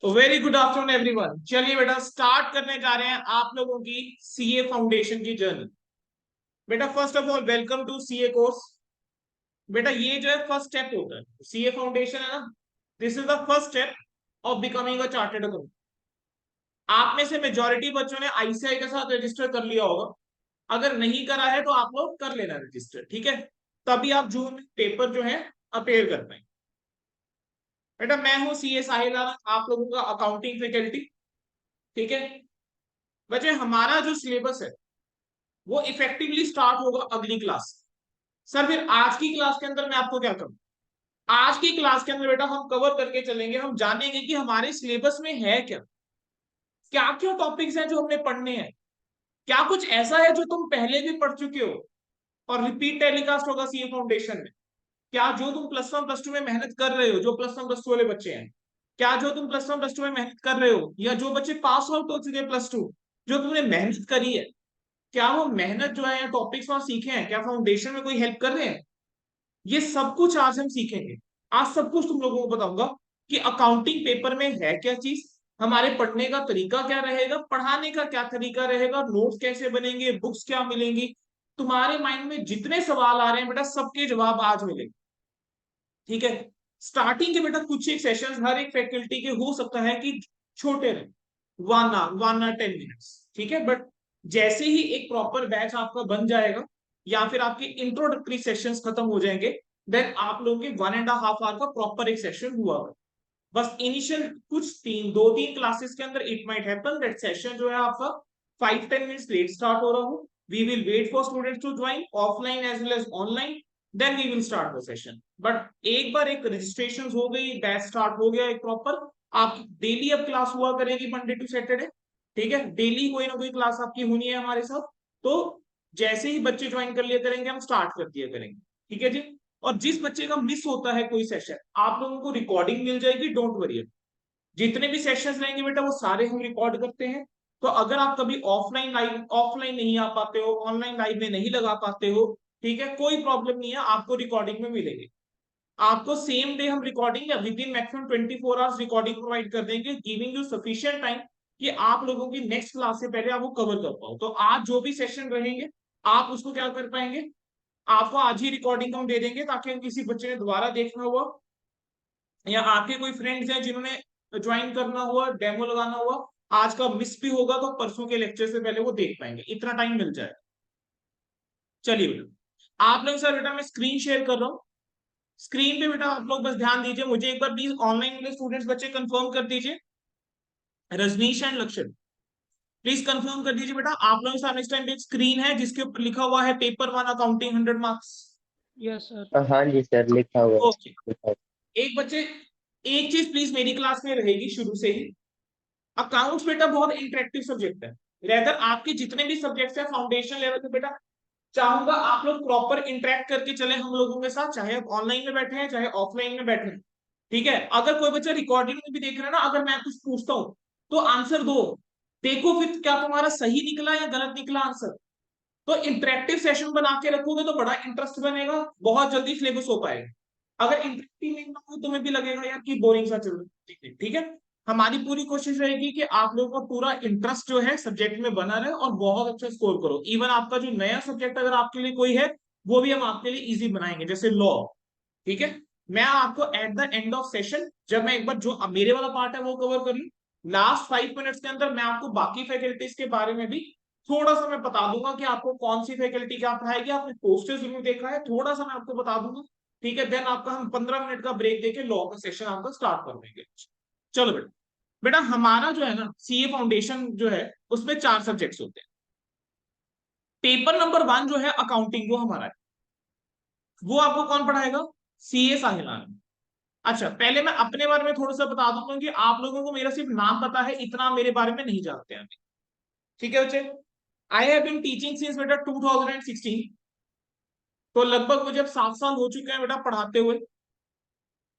तो very good afternoon everyone. चलिए बेटा स्टार्ट करने जा रहे हैं आप लोगों की सीए फाउंडेशन की जर्नी। बेटा first of all welcome to CA course. बेटा ये जो है फर्स्ट स्टेप होता है सीए फाउंडेशन है ना। This is the first step of becoming a chartered accountant. आप में से मेजोरिटी बच्चों ने आईसीआई के साथ रजिस्टर कर लिया होगा। अगर नहीं करा है तो आप लोग कर लेना रजिस्टर, ठीक है। तभी आप जून में पेपर जो है अपेयर कर पाएंगे। बेटा मैं हूँ सीए साहिल आनंद, आप लोगों का अकाउंटिंग फैकल्टी, ठीक है। बच्चे हमारा जो सिलेबस है वो इफेक्टिवली स्टार्ट होगा अगली क्लास। सर फिर आज की क्लास के अंदर मैं आपको क्या करूं? आज की क्लास के अंदर बेटा हम कवर करके चलेंगे, हम जानेंगे कि हमारे सिलेबस में है क्या, क्या क्या टॉपिक्स हैं जो हमने पढ़ने हैं, क्या कुछ ऐसा है जो तुम पहले भी पढ़ चुके हो और रिपीट टेलीकास्ट होगा सीए फाउंडेशन में। क्या जो तुम प्लस वन प्लस टू में मेहनत कर रहे हो, जो प्लस वन प्लस टू वाले बच्चे हैं, क्या जो तुम प्लस वन प्लस टू में मेहनत कर रहे हो या जो बच्चे पास आउट हो चुके हैं प्लस टू, जो तुमने मेहनत करी है, क्या वो मेहनत जो है या टॉपिक्स वहां सीखे हैं, क्या फाउंडेशन में कोई हेल्प कर रहे हैं? ये सब कुछ आज हम सीखेंगे। आज सब कुछ तुम लोगों को बताऊंगा कि अकाउंटिंग पेपर में है क्या चीज, हमारे पढ़ने का तरीका क्या रहेगा, पढ़ाने का क्या तरीका रहेगा, नोट्स कैसे बनेंगे, बुक्स क्या मिलेंगी। तुम्हारे माइंड में जितने सवाल आ रहे हैं बेटा सबके जवाब आज मिलेंगे, ठीक है। स्टार्टिंग के बेटा कुछ एक सेशन हर एक फैकल्टी के हो सकता है कि छोटे रहे, 1 आवर 10 मिनट्स, ठीक है। बट जैसे ही एक प्रॉपर बैच आपका बन जाएगा या फिर आपके इंट्रोडक्टरी सेशंस खत्म हो जाएंगे, देन आप लोगों के 1.5 आवर का प्रॉपर एक सेशन हुआ। बस इनिशियल कुछ 2-3 क्लासेस के अंदर it might happen that session जो है आपका 5-10 मिनट्स लेट स्टार्ट हो रहा हो। We will wait for students to join offline as well as online, then we will start the session. But एक बार एक रजिस्ट्रेशन हो गई, बैच स्टार्ट हो गया एक प्रॉपर, आप डेली अब क्लास हुआ करेगी मंडे टू सैटरडे, ठीक है। डेली कोई ना कोई क्लास आपकी होनी है हमारे साथ। तो जैसे ही बच्चे ज्वाइन कर लिया करेंगे हम स्टार्ट कर दिया करेंगे, ठीक है जी। और जिस बच्चे का मिस होता है कोई सेशन, आप लोगों को रिकॉर्डिंग मिल जाएगी, डोंट वरी। जितने भी सेशंस रहेंगे बेटा वो सारे हम रिकॉर्ड करते हैं। तो अगर आप कभी ऑफलाइन नहीं आ पाते हो, ऑनलाइन लाइव में नहीं लगा पाते हो, ठीक है, कोई प्रॉब्लम नहीं है, आपको रिकॉर्डिंग में मिलेगी। आपको सेम डे हम रिकॉर्डिंग या with in maximum 24 hours recording provide कर देंगे, गिविंग यू सफिशिएंट टाइम कि आप लोगों की नेक्स्ट क्लास से पहले आप वो कवर कर पाओ। तो आज जो भी सेशन रहेंगे आप उसको क्या कर पाएंगे, आपको आज ही रिकॉर्डिंग हम दे देंगे, ताकि हम किसी बच्चे ने दोबारा देखना हुआ या आपके कोई फ्रेंड्स हैं जिन्होंने ज्वाइन करना हुआ, डेमो लगाना हुआ, आज का मिस भी होगा तो परसों के लेक्चर से पहले वो देख पाएंगे, इतना टाइम मिल जाए। चलिए बेटा आप लोग, सर बेटा मैं स्क्रीन शेयर कर रहा हूँ। स्क्रीन पे बेटा आप लोग बस ध्यान दीजिए, मुझे एक बार प्लीज ऑनलाइन वाले स्टूडेंट्स बच्चे कंफर्म कर दीजिए। रजनीश एंड लक्ष्य प्लीज कंफर्म कर दीजिए बेटा, आप लोगों के सामने इस टाइम पे एक स्क्रीन है जिसके ऊपर लिखा हुआ है paper one accounting 100 marks. Yes sir. हाँ जी सर, लिखा हुआ है। ओके। एक बच्चे, एक चीज प्लीज मेरी क्लास में रहेगी शुरू से ही, अकाउंट्स बेटा बहुत इंटरेक्टिव सब्जेक्ट है। रेदर आपके जितने भी सब्जेक्ट्स है फाउंडेशन लेवल पे बेटा, चाहूंगा आप लोग प्रॉपर इंटरेक्ट करके चले हम लोगों के साथ, चाहे आप ऑनलाइन में बैठे हैं चाहे ऑफलाइन में बैठे हैं, ठीक है। अगर कोई बच्चा रिकॉर्डिंग में भी देख रहा है ना, अगर मैं कुछ पूछता हूँ तो आंसर दो, देखो फिर क्या तुम्हारा सही निकला या गलत निकला आंसर। तो इंटरेक्टिव सेशन बना के रखोगे तो बड़ा इंटरेस्ट बनेगा, बहुत जल्दी सिलेबस हो पाएगा। अगर इंटरेक्टिव नहीं हो तुम्हें भी लगेगा यार कि बोरिंग सा चल रहा है, ठीक है। हमारी पूरी कोशिश रहेगी कि आप लोगों का पूरा इंटरेस्ट जो है सब्जेक्ट में बना रहे और बहुत अच्छा स्कोर करो। इवन आपका जो नया सब्जेक्ट अगर आपके लिए कोई है वो भी हम आपके लिए इजी बनाएंगे, जैसे लॉ, ठीक है। मैं आपको at the end of session, जब मैं एक बार जो मेरे वाला पार्ट है वो कवर कर लूं, लास्ट 5 मिनट्स के अंदर मैं आपको बाकी फैकल्टीज के बारे में भी थोड़ा सा मैं बता दूंगा कि आपको कौन सी फैकल्टी क्या पढ़ाएगी। आपने पोस्टर जरूर देखा है, थोड़ा सा मैं आपको बता दूंगा, ठीक है। देन आपका हम 15 मिनट का ब्रेक देके लॉ का सेशन आपका स्टार्ट कर देंगे। चलो बेटा, बेटा हमारा जो है ना सीए फाउंडेशन जो है उसमें 4 सब्जेक्ट्स होते हैं। पेपर नंबर 1 जो है अकाउंटिंग, वो हमारा है, वो आपको कौन पढ़ाएगा? सीए साहिलान। अच्छा पहले मैं अपने बारे में थोड़ा सा बता दूंगा कि आप लोगों को मेरा सिर्फ नाम पता है, इतना मेरे बारे में नहीं जानते हैं अभी, ठीक है बच्चे। I have been teaching since बेटा 2016। तो लगभग मुझे अब 7 साल हो चुके हैं बेटा पढ़ाते हुए।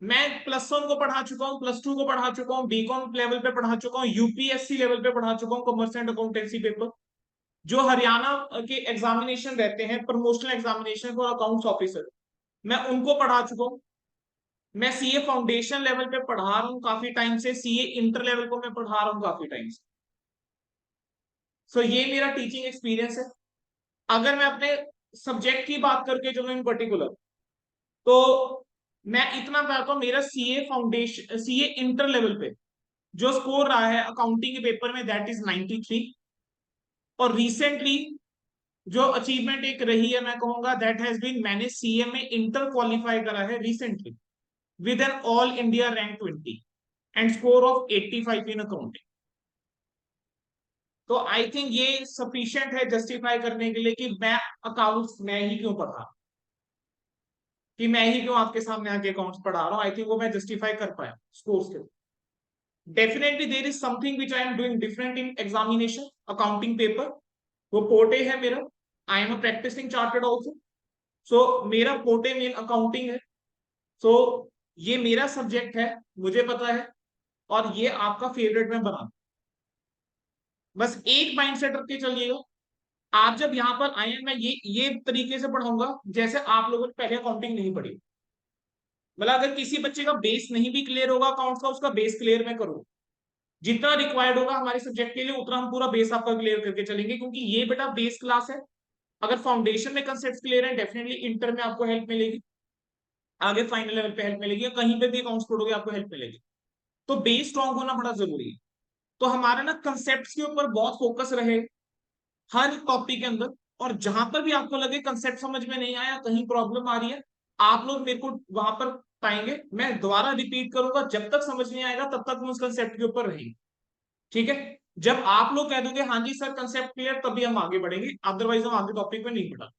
मैं प्लस वन को पढ़ा चुका हूँ, प्लस टू को पढ़ा चुका हूँ, बीकॉम लेवल पे पढ़ा चुका हूँ, यूपीएससी लेवल पे पढ़ा चुका हूँ, कॉमर्स एंड अकाउंटेंसी पेपर, जो हरियाणा के एग्जामिनेशन रहते हैं, promotional examination for accounts officer, मैं उनको पढ़ा चुका हूँ। मैं सीए फाउंडेशन लेवल पे पढ़ा रहा हूँ काफी टाइम से, सीए इंटर लेवल को मैं पढ़ा रहा हूँ काफी टाइम से। सो ये मेरा टीचिंग एक्सपीरियंस है। अगर मैं अपने सब्जेक्ट की बात करके चलूँ इन पर्टिकुलर, तो मैं इतना बताता हूँ, मेरा CA foundation CA inter level पे जो स्कोर रहा है अकाउंटिंग के पेपर में, दैट इज 93। और रिसेंटली जो अचीवमेंट एक रही है, मैं कहूंगा दैट हैज बीन, मैंने सीए में इंटर क्वालिफाई करा है recently with an all India rank 20 and score of 85 in accounting. तो आई थिंक ये सफिशिएंट है जस्टिफाई करने के लिए कि मैं अकाउंट्स मैं ही क्यों पढ़ा, कि मैं ही क्यों आपके सामने आके अकाउंट्स पढ़ा रहा हूं। आई थिंक वो मैं जस्टिफाई कर पाया स्कोर्स के। Definitely there is something which I am doing different in examination accounting paper. वो पोर्टे है मेरा, I am a practising chartered also. So मेरा पोर्टे मेन अकाउंटिंग है। सो ये मेरा सब्जेक्ट है, मुझे पता है, और ये आपका फेवरेट में बना। बस एक माइंडसेट रख के चलिएगा, आप जब यहाँ पर आए हैं मैं ये तरीके से पढ़ाऊंगा जैसे आप लोगों ने पहले अकाउंटिंग नहीं पढ़ी। मतलब अगर किसी बच्चे का बेस नहीं भी क्लियर होगा अकाउंट्स का, उसका बेस क्लियर मैं करूँ, जितना रिक्वायर्ड होगा हमारे सब्जेक्ट के लिए उतना हम पूरा बेस आपका क्लियर करके चलेंगे, क्योंकि ये बेटा बेस क्लास है। अगर फाउंडेशन में कंसेप्ट क्लियर है, डेफिनेटली इंटर में आपको हेल्प मिलेगी, आगे फाइनल लेवल पे हेल्प मिलेगी, कहीं पे भी अकाउंट्स पढ़ोगे आपको हेल्प मिलेगी। तो बेस स्ट्रॉन्ग होना बड़ा जरूरी है। तो हमारा ना कंसेप्ट के ऊपर बहुत फोकस रहे हर टॉपिक के अंदर। और जहां पर भी आपको लगे कंसेप्ट समझ में नहीं आया, कहीं प्रॉब्लम आ रही है, आप लोग मेरे को वहां पर पाएंगे, मैं दोबारा रिपीट करूंगा, जब तक समझ नहीं आएगा तब तक हम उस कंसेप्ट के ऊपर रहेंगे। ठीक है, जब आप लोग कह दोगे हाँ जी सर कंसेप्ट क्लियर, तभी हम आगे बढ़ेंगे, अदरवाइज हम आगे टॉपिक में नहीं बढ़ा।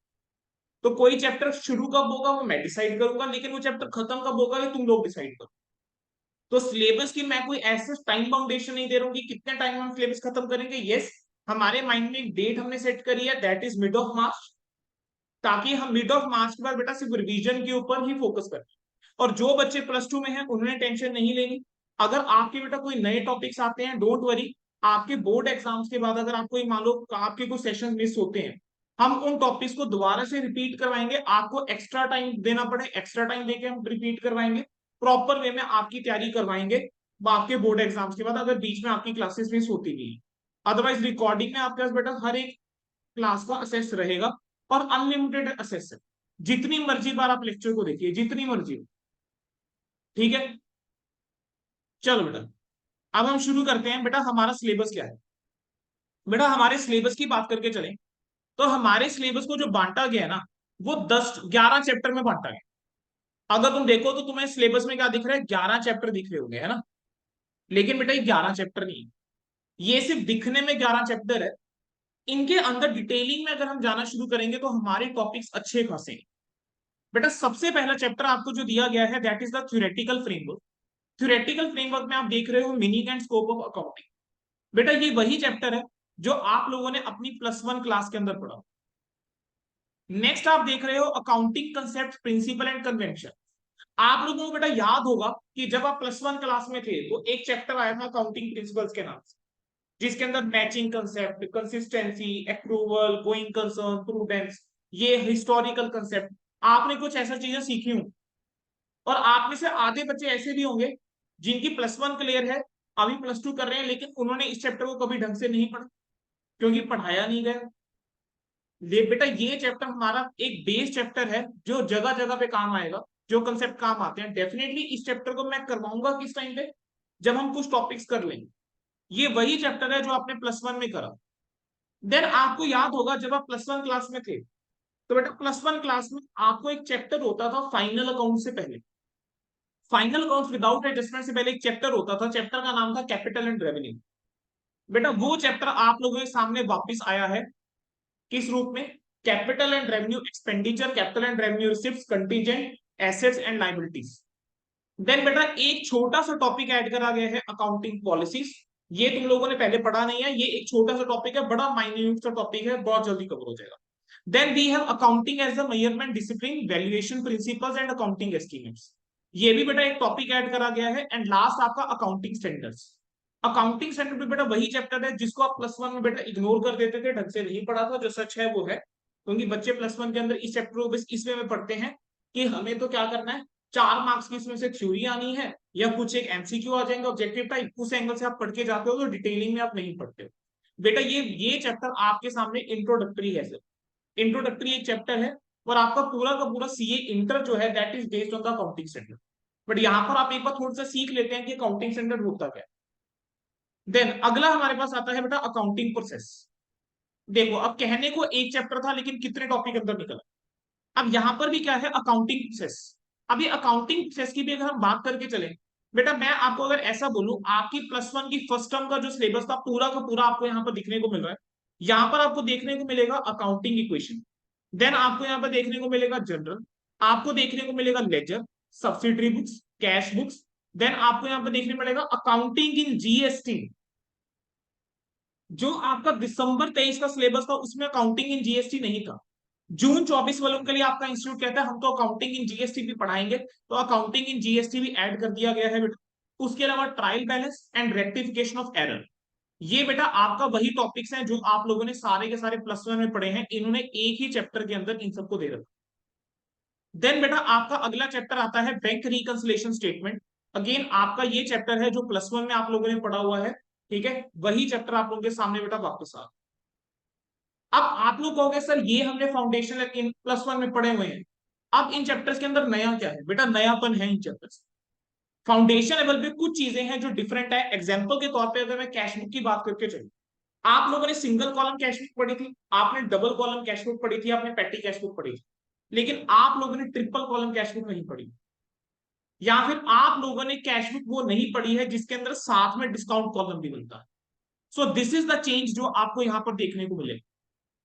तो कोई चैप्टर शुरू कब होगा वो मैं डिसाइड करूंगा, लेकिन वो चैप्टर खत्म कब होगा ये तुम लोग डिसाइड करो। तो सिलेबस की मैं कोई ऐसे टाइम बाउंडेशन नहीं दे रहा हूँ कि कितने टाइम हम सिलेबस खत्म करेंगे। यस, हमारे माइंड में एक डेट हमने सेट करी है, that is mid of March, ताकि हम मिड ऑफ मार्च के बाद बेटा सिर्फ रिवीजन के ऊपर ही फोकस करें। और जो बच्चे प्लस टू में हैं उन्होंने टेंशन नहीं लेनी। अगर आपके बेटा कोई नए टॉपिक्स आते हैं, डोंट वरी, आपके बोर्ड एग्जाम्स के बाद अगर आपको मान लो आपके कुछ सेशन मिस होते हैं, हम उन टॉपिक्स को दोबारा से रिपीट करवाएंगे। आपको एक्स्ट्रा टाइम देना पड़े, एक्स्ट्रा टाइम देके हम रिपीट करवाएंगे, प्रॉपर वे में आपकी तैयारी करवाएंगे आपके बोर्ड एग्जाम्स के बाद, अगर बीच में आपकी क्लासेस मिस होती भी। अदरवाइज रिकॉर्डिंग में आपके पास बेटा हर एक क्लास का असेस रहेगा, और अनलिमिटेड असेस है, जितनी मर्जी बार आप लेक्चर को देखिए, जितनी मर्जी। ठीक है, चलो बेटा अब हम शुरू करते हैं। बेटा हमारा सिलेबस क्या है, बेटा हमारे सिलेबस की बात करके चलें, तो हमारे सिलेबस को जो बांटा गया है ना, वो 10-11 चैप्टर में बांटा गया। अगर तुम देखो तो तुम्हें सिलेबस में क्या दिख रहा है, 11 चैप्टर दिख रहे होंगे, है ना। लेकिन बेटा ये 11 चैप्टर नहीं है, ये सिर्फ दिखने में 11 चैप्टर है। इनके अंदर डिटेलिंग में अगर हम जाना शुरू करेंगे तो हमारे टॉपिक्स अच्छे खासे हैं। बेटा सबसे पहला चैप्टर आपको जो दिया गया है that is the theoretical framework. Theoretical framework में आप देख रहे हो meaning and scope of accounting. बेटा ये वही चैप्टर है जो आप लोगों ने अपनी +1 क्लास के अंदर पढ़ा। नेक्स्ट आप देख रहे हो accounting concept, principle and convention. आप लोगों को बेटा याद होगा कि जब आप +1 क्लास में थे तो एक चैप्टर आया था अकाउंटिंग प्रिंसिपल्स के नाम से, जिसके अंदर matching concept, consistency, approval, going concern, prudence, ये हिस्टोरिकल कंसेप्ट, आपने कुछ ऐसा चीजें सीखी हूं। और आप में से आधे बच्चे ऐसे भी होंगे जिनकी +1 क्लियर है, अभी +2 कर रहे हैं, लेकिन उन्होंने इस चैप्टर को कभी ढंग से नहीं पढ़ा क्योंकि पढ़ाया नहीं गया। ये बेटा ये चैप्टर हमारा एक बेस चैप्टर है जो जगह जगह पे काम आएगा, जो कंसेप्ट काम आते हैं। डेफिनेटली इस चैप्टर को मैं करवाऊंगा किस टाइम पे, जब हम कुछ टॉपिक्स कर लेंगे। ये वही चैप्टर है जो आपने +1 में करा। देन आपको याद होगा जब आप +1 क्लास में थे, तो बेटा +1 क्लास में आपको एक चैप्टर होता था फाइनल अकाउंट से पहले, फाइनल अकाउंट विदाउट एडजस्टमेंट से पहले एक चैप्टर होता था, चैप्टर का नाम था कैपिटल एंड रेवेन्यू। बेटा वो चैप्टर आप लोगों के सामने वापस आया है, किस रूप में, capital and revenue expenditure, capital and revenue receipts, contingent assets and liabilities. Then बेटा एक छोटा सा टॉपिक ऐड करा गया है अकाउंटिंग पॉलिसीज। ये तुम लोगों ने पहले पढ़ा नहीं है, ये एक छोटा सा टॉपिक है, बड़ा माइन्यूट सा टॉपिक है, बहुत जल्दी कवर हो जाएगा। Then we have accounting as the measurement discipline, valuation principles and accounting estimates. ये भी बेटा एक टॉपिक ऐड करा गया है। एंड लास्ट आपका अकाउंटिंग स्टैंडर्ड्स। अकाउंटिंग स्टैंडर्ड भी बेटा वही चैप्टर है जिसको आप +1 में बेटा इग्नोर कर देते थे, ढंग से नहीं पढ़ा था। जो सच है वो है, क्योंकि बच्चे +1 के अंदर इस चैप्टर को बस इसमें में पढ़ते हैं कि हमें तो क्या करना है, 4 मार्क्स की इसमें से थ्योरी आनी है या कुछ एक एमसीक्यू आ जाएंगे ऑब्जेक्टिव टाइप, उस एंगल से आप पढ़ के जाते हो, तो डिटेलिंग में आप नहीं पढ़ते हो। बेटा ये चैप्टर आपके सामने इंट्रोडक्टरी है सर, इंट्रोडक्टरी एक चैप्टर है, और आपका पूरा का पूरा सीए इंटर जो है that is based on the accounting standard. But यहाँ पर आप एक बार थोड़ा सा सीख लेते हैं कि अकाउंटिंग स्टैंडर्ड होता क्या है। देन अगला हमारे पास आता है बेटा अकाउंटिंग प्रोसेस। देखो अब कहने को एक चैप्टर था लेकिन कितने टॉपिक अंदर निकला। अब यहां पर भी क्या है, अकाउंटिंग प्रोसेस। अब ये अकाउंटिंग प्रोसेस की भी अगर हम बात करके चले, बेटा मैं आपको अगर ऐसा बोलूं, आपकी +1 की फर्स्ट टर्म का जो सिलेबस था पूरा का पूरा आपको यहाँ पर दिखने को मिल रहा है। यहाँ पर आपको देखने को मिलेगा अकाउंटिंग इक्वेशन, देन आपको यहाँ पर देखने को मिलेगा जनरल, आपको देखने को मिलेगा ledger, subsidiary books, cash books, then आपको यहाँ पर देखने को मिलेगा अकाउंटिंग इन जीएसटी। जो आपका दिसंबर 23 का सिलेबस था उसमें अकाउंटिंग इन जीएसटी नहीं था। जून 24 वालों के लिए आपका इंस्टीट्यूट कहता है हम तो अकाउंटिंग इन जीएसटी भी पढ़ाएंगे, तो अकाउंटिंग इन जीएसटी भी ऐड कर दिया गया है बेटा। उसके अलावा trial balance and rectification of error, ये बेटा आपका वही टॉपिक्स हैं जो आप लोगों ने सारे के सारे +1 में पढ़े हैं, इन्होंने एक ही चैप्टर के अंदर इन सबको दे रखा। देन बेटा आपका अगला चैप्टर आता है बैंक रिकंसिलिएशन स्टेटमेंट। अगेन आपका ये चैप्टर है जो +1 में आप लोगों ने पढ़ा हुआ है, ठीक है, वही चैप्टर आप लोगों के सामने बेटा वापस आ। अब आप लोग कहोगे सर ये हमने फाउंडेशन इन +1 में पढ़े हुए हैं, अब इन चैप्टर्स के अंदर नया क्या है। बेटा नयापन है इन चैप्टर्स। फाउंडेशन लेवल पे कुछ चीजें हैं जो डिफरेंट है। एग्जांपल के तौर पे अगर मैं कैश बुक की बात करके चलूं, आप लोगों ने सिंगल कॉलम कैश बुक पढ़ी थी, आपने डबल कॉलम कैश बुक पढ़ी थी, आपने पेटी कैश बुक पढ़ी थी, लेकिन आप लोगों ने ट्रिपल कॉलम कैश बुक नहीं पढ़ी, या फिर आप लोगों ने कैश बुक वो नहीं पढ़ी है जिसके अंदर साथ में डिस्काउंट कॉलम भी मिलता है। So this is the change जो आपको यहां पर देखने को मिलेगा।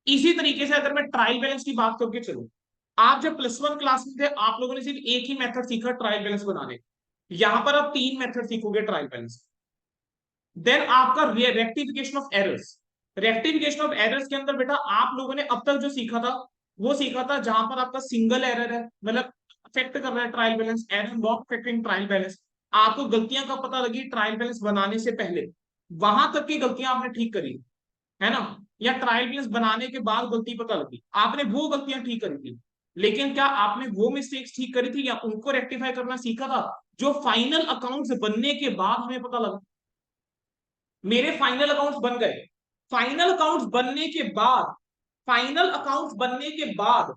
इसी तरीके से अगर मैं ट्रायल बैलेंस की बात करके चलूं, आप जब +1 क्लास में थे आप लोगों ने सिर्फ एक ही मेथड सीखा ट्रायल बैलेंस बनाने, यहां पर आप 3 मेथड सीखोगे ट्रायल बैलेंस। देन आपका rectification of errors, rectification of errors के अंदर बेटा आप लोगों ने अब तक जो सीखा था वो सीखा था जहां पर आपका सिंगल एरर है, मतलब अफेक्ट कर रहा है trial balance, error not affecting trial balance. आपको गलतियां कब पता लगी, ट्रायल बैलेंस बनाने से पहले, वहां तक की गलतियां आपने ठीक करी है ना, या ट्रायल बैलेंस बनाने के बाद गलती पता लगी, आपने वो गलतियां ठीक करी थी। लेकिन क्या आपने वो मिस्टेक्स ठीक करी थी या उनको रेक्टिफाई करना सीखा था जो फाइनल अकाउंट्स बनने के बाद हमें पता लगा। मेरे फाइनल अकाउंट्स बन गए, फाइनल अकाउंट्स बनने के बाद, फाइनल अकाउंट्स बनने के बाद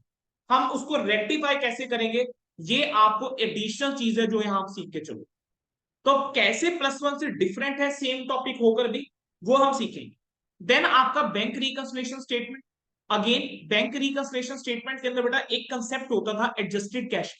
हम उसको रेक्टिफाई कैसे करेंगे, ये आपको एडिशनल चीज है जो यहां आप सीख के चलो। तो कैसे +1 से डिफरेंट है सेम टॉपिक होकर भी, वो हम सीखेंगे। देन आपका bank reconciliation statement. Again bank reconciliation statement के अंदर बेटा एक कंसेप्ट होता था एडजस्टेड कैश।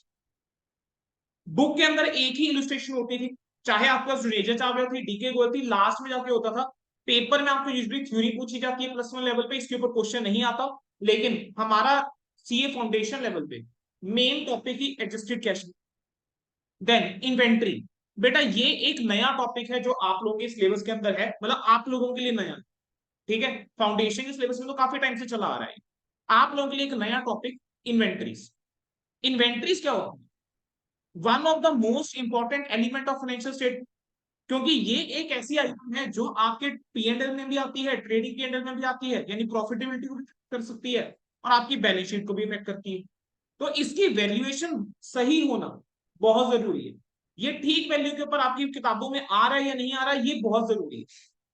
बुक के अंदर एक ही इलस्ट्रेशन होती थी, चाहे आपके पास रेजर चावल थी, डीके गोल थी, लास्ट में जाके होता था। पेपर में आपको यूजुअली थ्योरी पूछी जाती है +1 लेवल पे, इसके ऊपर क्वेश्चन नहीं आता, लेकिन हमारा सीए फाउंडेशन लेवल पे मेन टॉपिक ही एडजस्टेड कैश। देन इन्वेंट्री, बेटा ये एक नया टॉपिक है जो आप लोगों के सिलेबस के अंदर है, मतलब आप लोगों के लिए नया, ठीक है, फाउंडेशन के सिलेबस में तो काफी टाइम से चला आ रहा है, आप लोगों के लिए एक नया टॉपिक इन्वेंट्रीज। इन्वेंट्रीज क्या होती है, one of the most important element of financial statement, क्योंकि ये एक ऐसी आइटम है जो आपके पीएनएल में भी आती है, ट्रेडिंग पीएनएल में भी आती है, यानी प्रॉफिटेबिलिटी को भी कर सकती है और आपकी बैलेंस शीट को भी इफेक्ट करती है। तो इसकी वैल्यूएशन सही होना बहुत जरूरी है। ये ठीक वैल्यू के ऊपर आपकी किताबों में आ रहा है या नहीं आ रहा है, ये बहुत जरूरी है।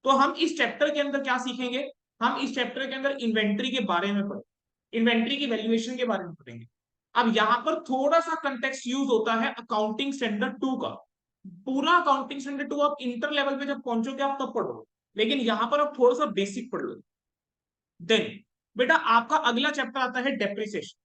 तो हम इस चैप्टर के अंदर क्या सीखेंगे, हम इस चैप्टर के अंदर इन्वेंट्री के बारे में पढ़ेंगे, इन्वेंट्री की वैल्यूएशन के बारे में पढ़ेंगे। अब यहां पर थोड़ा सा कंटेक्स्ट यूज होता है अकाउंटिंग स्टैंडर्ड 2 का। पूरा अकाउंटिंग स्टैंडर्ड 2 आप इंटर लेवल पे जब पहुंचोगे आप तब पढ़ोगे, लेकिन यहां पर आप थोड़ा सा बेसिक पढ़ लो। देन बेटा आपका अगला चैप्टर आता है डेप्रिसिएशन,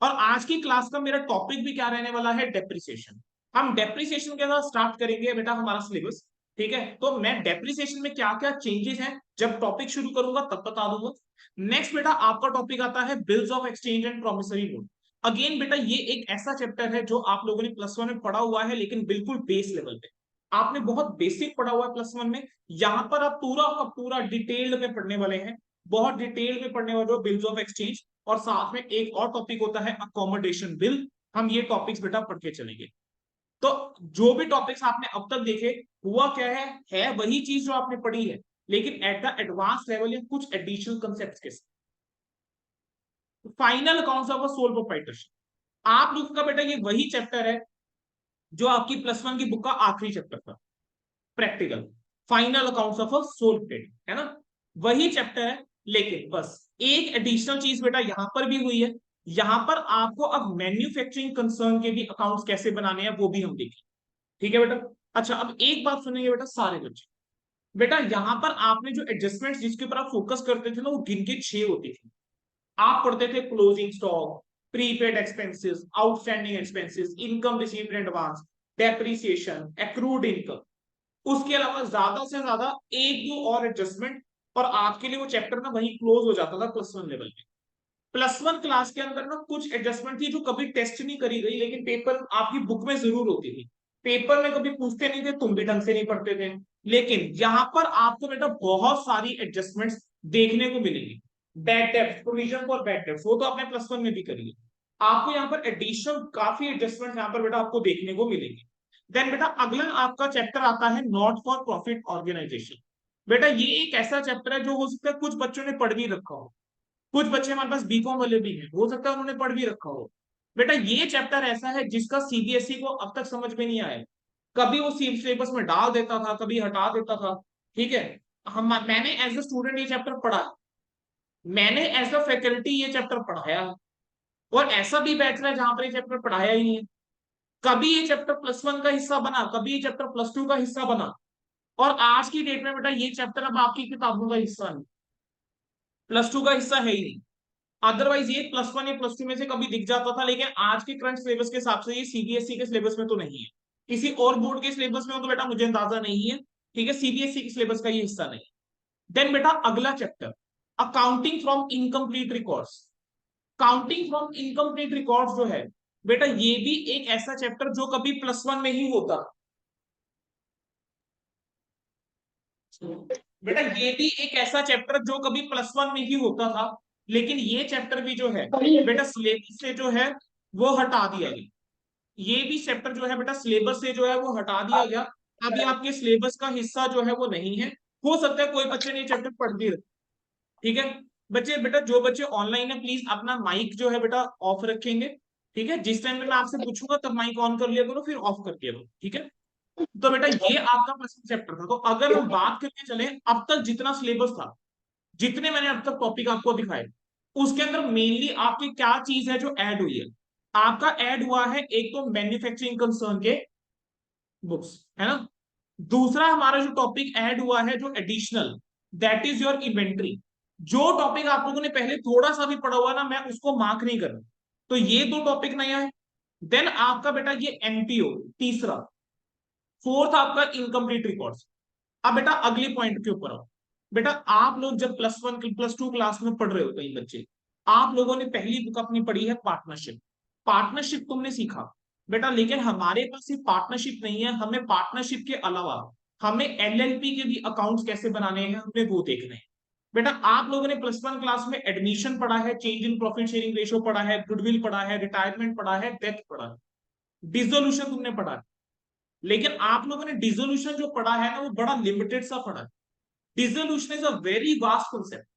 और आज की क्लास का मेरा टॉपिक भी क्या रहने वाला है, डेप्रिसिएशन। हम डेप्रिसिएशन के साथ स्टार्ट करेंगे बेटा हमारा सिलेबस, ठीक है। तो मैं डेप्रिसिएशन में क्या क्या चेंजेस हैं जब टॉपिक शुरू करूंगा तब बता दूंगा। नेक्स्ट बेटा आपका टॉपिक आता है bills of exchange and promissory note. Again बेटा ये एक ऐसा चैप्टर है जो आप लोगों ने +1 में पढ़ा हुआ है, लेकिन बिल्कुल बेस लेवल पे आपने बहुत बेसिक पढ़ा हुआ है +1 में। यहां पर आप पूरा का पूरा डिटेल्ड में पढ़ने वाले हैं, बहुत डिटेल में पढ़ने वाले हो बिल्स ऑफ एक्सचेंज, और साथ में एक और टॉपिक होता है अकोमोडेशन बिल। हम ये टॉपिक्स बेटा पढ़ के चलेंगे। तो जो भी टॉपिक्स आपने अब तक देखे, हुआ क्या है वही चीज जो आपने पढ़ी है, लेकिन एट द एडवांस लेवल या कुछ एडिशनल कंसेप्ट के साथ। Final accounts of sole proprietorship, आप लोग का बेटा ये वही चैप्टर है जो आपकी +1 की बुक का आखिरी चैप्टर था, practical final accounts of a sole trade, है ना, वही चैप्टर है। लेकिन बस एक एडिशनल चीज बेटा यहां पर भी हुई है, यहां पर आपको अब मैन्युफैक्चरिंग कंसर्न के भी अकाउंट्स कैसे बनाने हैं वो भी हम देखेंगे। ठीक है बेटा। अच्छा, अब एक बात सुनेंगे बेटा सारे बच्चे। बेटा यहां पर आपने जो एडजस्टमेंट्स जिसके ऊपर आप फोकस करते थे ना, वो गिन के 6 होती थी। आप पढ़ते थे closing stock, prepaid expenses, outstanding expenses, income received in advance, depreciation, accrued income. उसके अलावा ज्यादा से ज्यादा एक दो और एडजस्टमेंट, और आपके लिए वो चैप्टर ना वही क्लोज हो जाता था +1 लेवल पे। +1 क्लास के अंदर ना कुछ एडजस्टमेंट थी जो कभी टेस्ट नहीं करी गई, लेकिन पेपर आपकी बुक में जरूर होती थी। पेपर में कभी पूछते नहीं थे, तुम भी ढंग से नहीं पढ़ते थे। लेकिन यहाँ पर आपको बेटा बहुत सारी एडजस्टमेंट्स देखने को मिलेंगी। बैड डेब्ट, प्रोविजन फॉर बैड डेब्ट, वो तो आपने +1 में भी करी है। आपको यहाँ पर एडिशनल काफी एडजस्टमेंट यहाँ पर बेटा आपको देखने को मिलेंगे। देन बेटा अगला आपका चैप्टर आता है नॉट फॉर प्रॉफिट ऑर्गेनाइजेशन। बेटा ये एक ऐसा चैप्टर है जो हो सकता है कुछ बच्चों ने पढ़ भी रखा हो, कुछ बच्चे हमारे पास बीकॉम वाले भी हैं, हो सकता है उन्होंने पढ़ भी रखा हो। बेटा ये चैप्टर ऐसा है जिसका सीबीएसई को अब तक समझ में नहीं आया। कभी वो सिलेबस में डाल देता था, कभी हटा देता था। ठीक है। मैंने एज अ स्टूडेंट ये चैप्टर पढ़ा, मैंने एज अ फैकल्टी ये चैप्टर पढ़ाया, और ऐसा भी बैच है जहां पर ये चैप्टर पढ़ाया ही नहीं है। कभी ये चैप्टर +1 का हिस्सा बना, कभी ये चैप्टर +2 का हिस्सा बना, और आज की डेट में बेटा ये चैप्टर अब आपकी किताबों का हिस्सा नहीं, +2 का हिस्सा है ही नहीं। अदरवाइज ये +1 या +2 में से कभी दिख जाता था, लेकिन आज के करंट सिलेबस के हिसाब से ये सीबीएसई के सिलेबस में तो नहीं है। किसी और बोर्ड के सिलेबस में हो तो बेटा मुझे अंदाजा नहीं है। ठीक है, सीबीएसई के सिलेबस का ये हिस्सा नहीं। देन बेटा अगला chapter, accounting from incomplete records. Counting from incomplete records जो है बेटा, ये भी एक ऐसा चैप्टर जो कभी +1 में ही होता। बेटा ये भी एक ऐसा चैप्टर जो कभी +1 में ही होता था, लेकिन ये चैप्टर भी जो है बेटा सिलेबस से जो है वो हटा दिया गया। ये भी चैप्टर जो है बेटा सिलेबस से जो है वो हटा दिया गया। अभी आपके सिलेबस का हिस्सा जो है वो नहीं है। हो सकता है कोई बच्चे ने ये चैप्टर पढ़ भी रखे। ठीक है बच्चे, बेटा जो बच्चे ऑनलाइन है प्लीज अपना माइक जो है बेटा ऑफ रखेंगे। ठीक है, जिस टाइम में मैं आपसे पूछूंगा तब माइक ऑन कर लिया करो, फिर ऑफ कर दिया करो। ठीक है। तो बेटा ये आपका फर्स्ट चैप्टर था। तो अगर हम बात करके चले अब तक जितना सिलेबस था, जितने मैंने अब तक टॉपिक आपको दिखाए, उसके अंदर मेनली आपकी क्या चीज है जो ऐड हुई है? आपका ऐड हुआ है एक तो मैन्युफैक्चरिंग कंसर्न के बुक्स, है ना। दूसरा हमारा जो टॉपिक ऐड हुआ है जो additional, that is your inventory. जो टॉपिक आप लोगों ने पहले थोड़ा सा भी पढ़ा हुआ ना, मैं उसको मार्क नहीं कर रहा। तो ये दो टॉपिक नया है। देन आपका बेटा ये एनपीओ तीसरा। फोर्थ आपका इनकम्प्लीट रिकॉर्ड्स। अब बेटा अगली पॉइंट के ऊपर आओ। बेटा आप लोग जब +1 +2 क्लास में पढ़ रहे हो, कई बच्चे, आप लोगों ने पहली बुक अपनी पढ़ी है पार्टनरशिप। पार्टनरशिप तुमने सीखा बेटा, लेकिन हमारे पास सिर्फ पार्टनरशिप नहीं है, हमें पार्टनरशिप के अलावा हमें एलएलपी के भी अकाउंट्स कैसे बनाने हैं, हमें वो देखने हैं। बेटा आप लोगों ने +1 क्लास में एडमिशन पढ़ा है, change in profit sharing ratio पढ़ा है, गुडविल पढ़ा है, रिटायरमेंट पढ़ा है, डेथ पढ़ा है, डिसोल्यूशन तुमने पढ़ा है। लेकिन आप लोगों ने डिसोल्यूशन जो पढ़ा है ना, वो बड़ा लिमिटेड सा पढ़ा है। Dissolution is a very vast concept.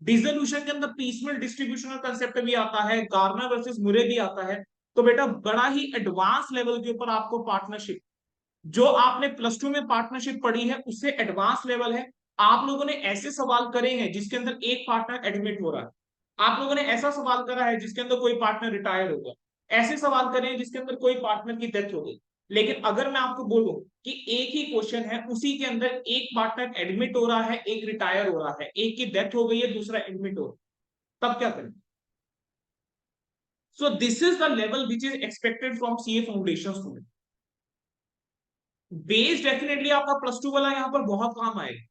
Dissolution के अंदर पीसमेल डिस्ट्रीब्यूशन का कंसेप्ट भी आता है, गार्नर वर्सेस मुरे भी आता है। तो बेटा बड़ा ही एडवांस लेवल के ऊपर आपको पार्टनरशिप, जो आपने +2 में पार्टनरशिप पढ़ी है उससे एडवांस लेवल है। आप लोगों ने ऐसे सवाल करे हैं जिसके अंदर एक पार्टनर एडमिट हो रहा है। आप लोगों ने ऐसा सवाल करा है जिसके अंदर कोई पार्टनर रिटायर होगा। ऐसे सवाल करे हैं जिसके अंदर कोई पार्टनर की डेथ हो गई। लेकिन अगर मैं आपको बोलूं कि एक ही क्वेश्चन है, उसी के अंदर एक पार्टनर एडमिट हो रहा है, एक रिटायर हो रहा है, एक की डेथ हो गई है, दूसरा एडमिट हो रहा है, तब क्या करें? So this is the level which is expected from CA foundation student. Base definitely आपका +2 वाला यहाँ पर बहुत काम आएगा।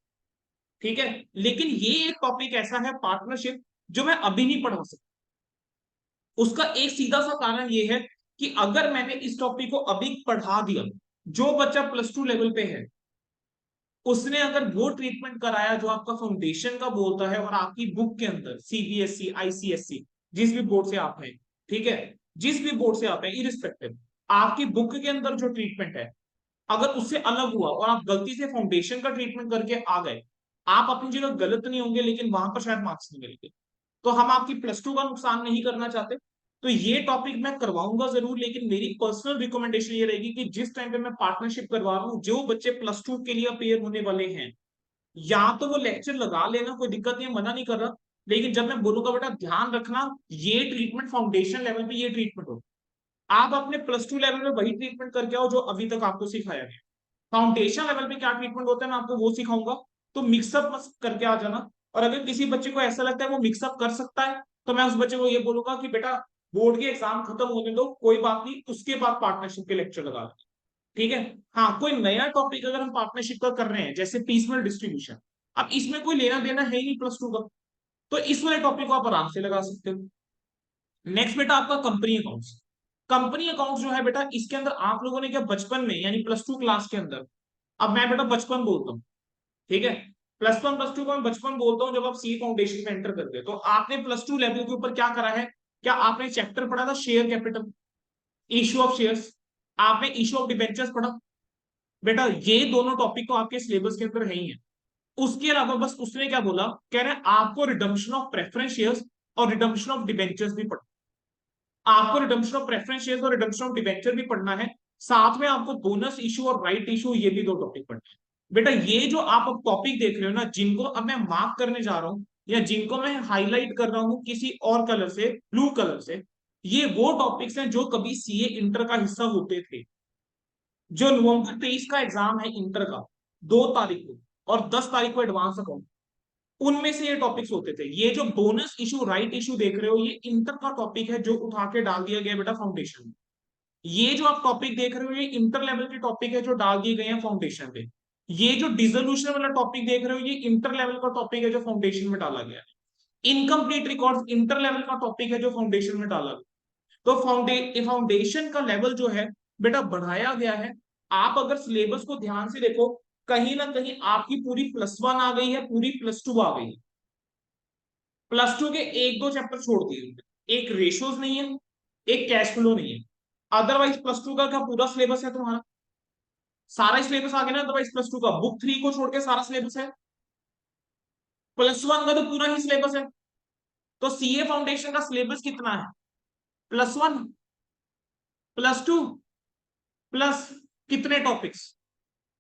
ठीक है, लेकिन ये एक टॉपिक ऐसा है पार्टनरशिप जो मैं अभी नहीं पढ़ा सकता। उसका एक सीधा सा कारण ये है कि अगर मैंने इस टॉपिक को अभी पढ़ा दिया, जो बच्चा +2 लेवल पे है उसने अगर वो ट्रीटमेंट कराया जो आपका फाउंडेशन का बोलता है, और आपकी बुक के अंदर सीबीएसई आईसीएसई जिस भी बोर्ड से आप हैं, ठीक है, जिस भी बोर्ड से आप हैं इरिस्पेक्टिव, आपकी बुक के अंदर जो ट्रीटमेंट है अगर उससे अलग हुआ और आप गलती से फाउंडेशन का ट्रीटमेंट करके आ गए, आप अपनी जगह गलत नहीं होंगे, लेकिन वहां पर शायद मार्क्स नहीं मिलेंगे। तो हम आपकी +2 का नुकसान नहीं करना चाहते। तो ये टॉपिक मैं करवाऊंगा जरूर, लेकिन मेरी पर्सनल रिकमेंडेशन ये रहेगी कि जिस टाइम पे मैं पार्टनरशिप करवा रहा हूँ, जो बच्चे +2 के लिए अपेयर होने वाले हैं, या तो वो लेक्चर लगा लेना, कोई दिक्कत नहीं है, मना नहीं कर रहा, लेकिन जब मैं बोलूंगा बेटा ध्यान रखना, ये ट्रीटमेंट फाउंडेशन लेवल पे ये ट्रीटमेंट हो, आप अपने +2 लेवल में वही ट्रीटमेंट करके आओ जो अभी तक आपको सिखाया गया। फाउंडेशन लेवल पे क्या ट्रीटमेंट होता है मैं आपको वो सिखाऊंगा, तो मिक्सअप मत करके आ जाना। और अगर किसी बच्चे को ऐसा लगता है वो मिक्सअप कर सकता है, तो मैं उस बच्चे को ये बोलूंगा कि बेटा बोर्ड के एग्जाम खत्म होने दो, कोई बात नहीं, उसके बाद पार्टनरशिप के लेक्चर लगा लो, ठीक है। हाँ, कोई नया टॉपिक अगर हम पार्टनरशिप का कर रहे हैं, जैसे पीसमेल डिस्ट्रीब्यूशन, अब इसमें कोई लेना देना है ही नहीं +2 का, तो इस वाले टॉपिक को आप आराम से लगा सकते हो। नेक्स्ट बेटा आपका कंपनी अकाउंट्स। कंपनी अकाउंट्स जो है बेटा, इसके अंदर आप लोगों ने क्या बचपन में, यानी +2 क्लास के अंदर, अब मैं बेटा बचपन बोलता हूँ, ठीक है, +1 +2 को मैं बचपन बोलता हूँ, जब आप सी फाउंडेशन में एंटर करते हैं, तो आपने +2 लेवल के ऊपर क्या करा है? क्या आपने चैप्टर पढ़ा था share capital, issue of shares, आपने इशू ऑफ डिबेंचर्स पढ़ा? बेटा ये दोनों टॉपिक तो आपके सिलेबस के अंदर है ही है। उसके अलावा बस उसने क्या बोला, कह रहे हैं आपको रिडम्पशन ऑफ प्रेफरेंस शेयर्स और रिडम्पशन ऑफ डिबेंचर्स भी पढ़ना, आपको रिडम्पशन ऑफ प्रेफरेंस शेयर्स और रिडम्पशन ऑफ डिबेंचर भी पढ़ना है, साथ में आपको बोनस इशू और राइट इशू, ये भी 2 टॉपिक पढ़ना है। बेटा ये जो आप अब टॉपिक देख रहे हो ना, जिनको अब मैं मार्क करने जा रहा हूं, या जिनको मैं हाईलाइट कर रहा हूं किसी और कलर से, ब्लू कलर से, ये वो टॉपिक्स हैं जो कभी सीए इंटर का हिस्सा होते थे। जो नवंबर 23 का एग्जाम है इंटर का, 2 तारीख को, और 10 तारीख को एडवांस अकाउंट, उनमें से ये टॉपिक्स होते थे। ये जो बोनस इशू राइट इशू देख रहे हो, ये इंटर का टॉपिक है जो उठा के डाल दिया गया बेटा फाउंडेशन में। ये जो आप टॉपिक देख रहे हो, ये इंटर लेवल के टॉपिक है जो डाल दिए गए हैं फाउंडेशन पे। ये जो डिसोल्यूशन वाला टॉपिक देख रहे हो, ये इंटर लेवल का टॉपिक है जो फाउंडेशन में डाला गया है। इनकम्प्लीट रिकॉर्ड्स इंटर लेवल का टॉपिक है जो फाउंडेशन में डाला गया। तो फाउंडेशन का लेवल जो है बेटा बढ़ाया गया है। आप अगर सिलेबस को ध्यान से देखो, कहीं ना कहीं आपकी पूरी +1 आ गई है, पूरी +2 आ गई है। +2 के 1-2 चैप्टर छोड़ दिए, एक रेशियोज नहीं है, एक कैश फ्लो नहीं है, अदरवाइज +2 का क्या पूरा सिलेबस है तुम्हारा, सारा सिलेबस आ गया ना। अदरवाइज +2 का बुक 3 को छोड़ के सारा सिलेबस है, +1 का तो पूरा ही सिलेबस है। तो सीए फाउंडेशन का सिलेबस कितना है? +1 +2 प्लस कितने टॉपिक्स?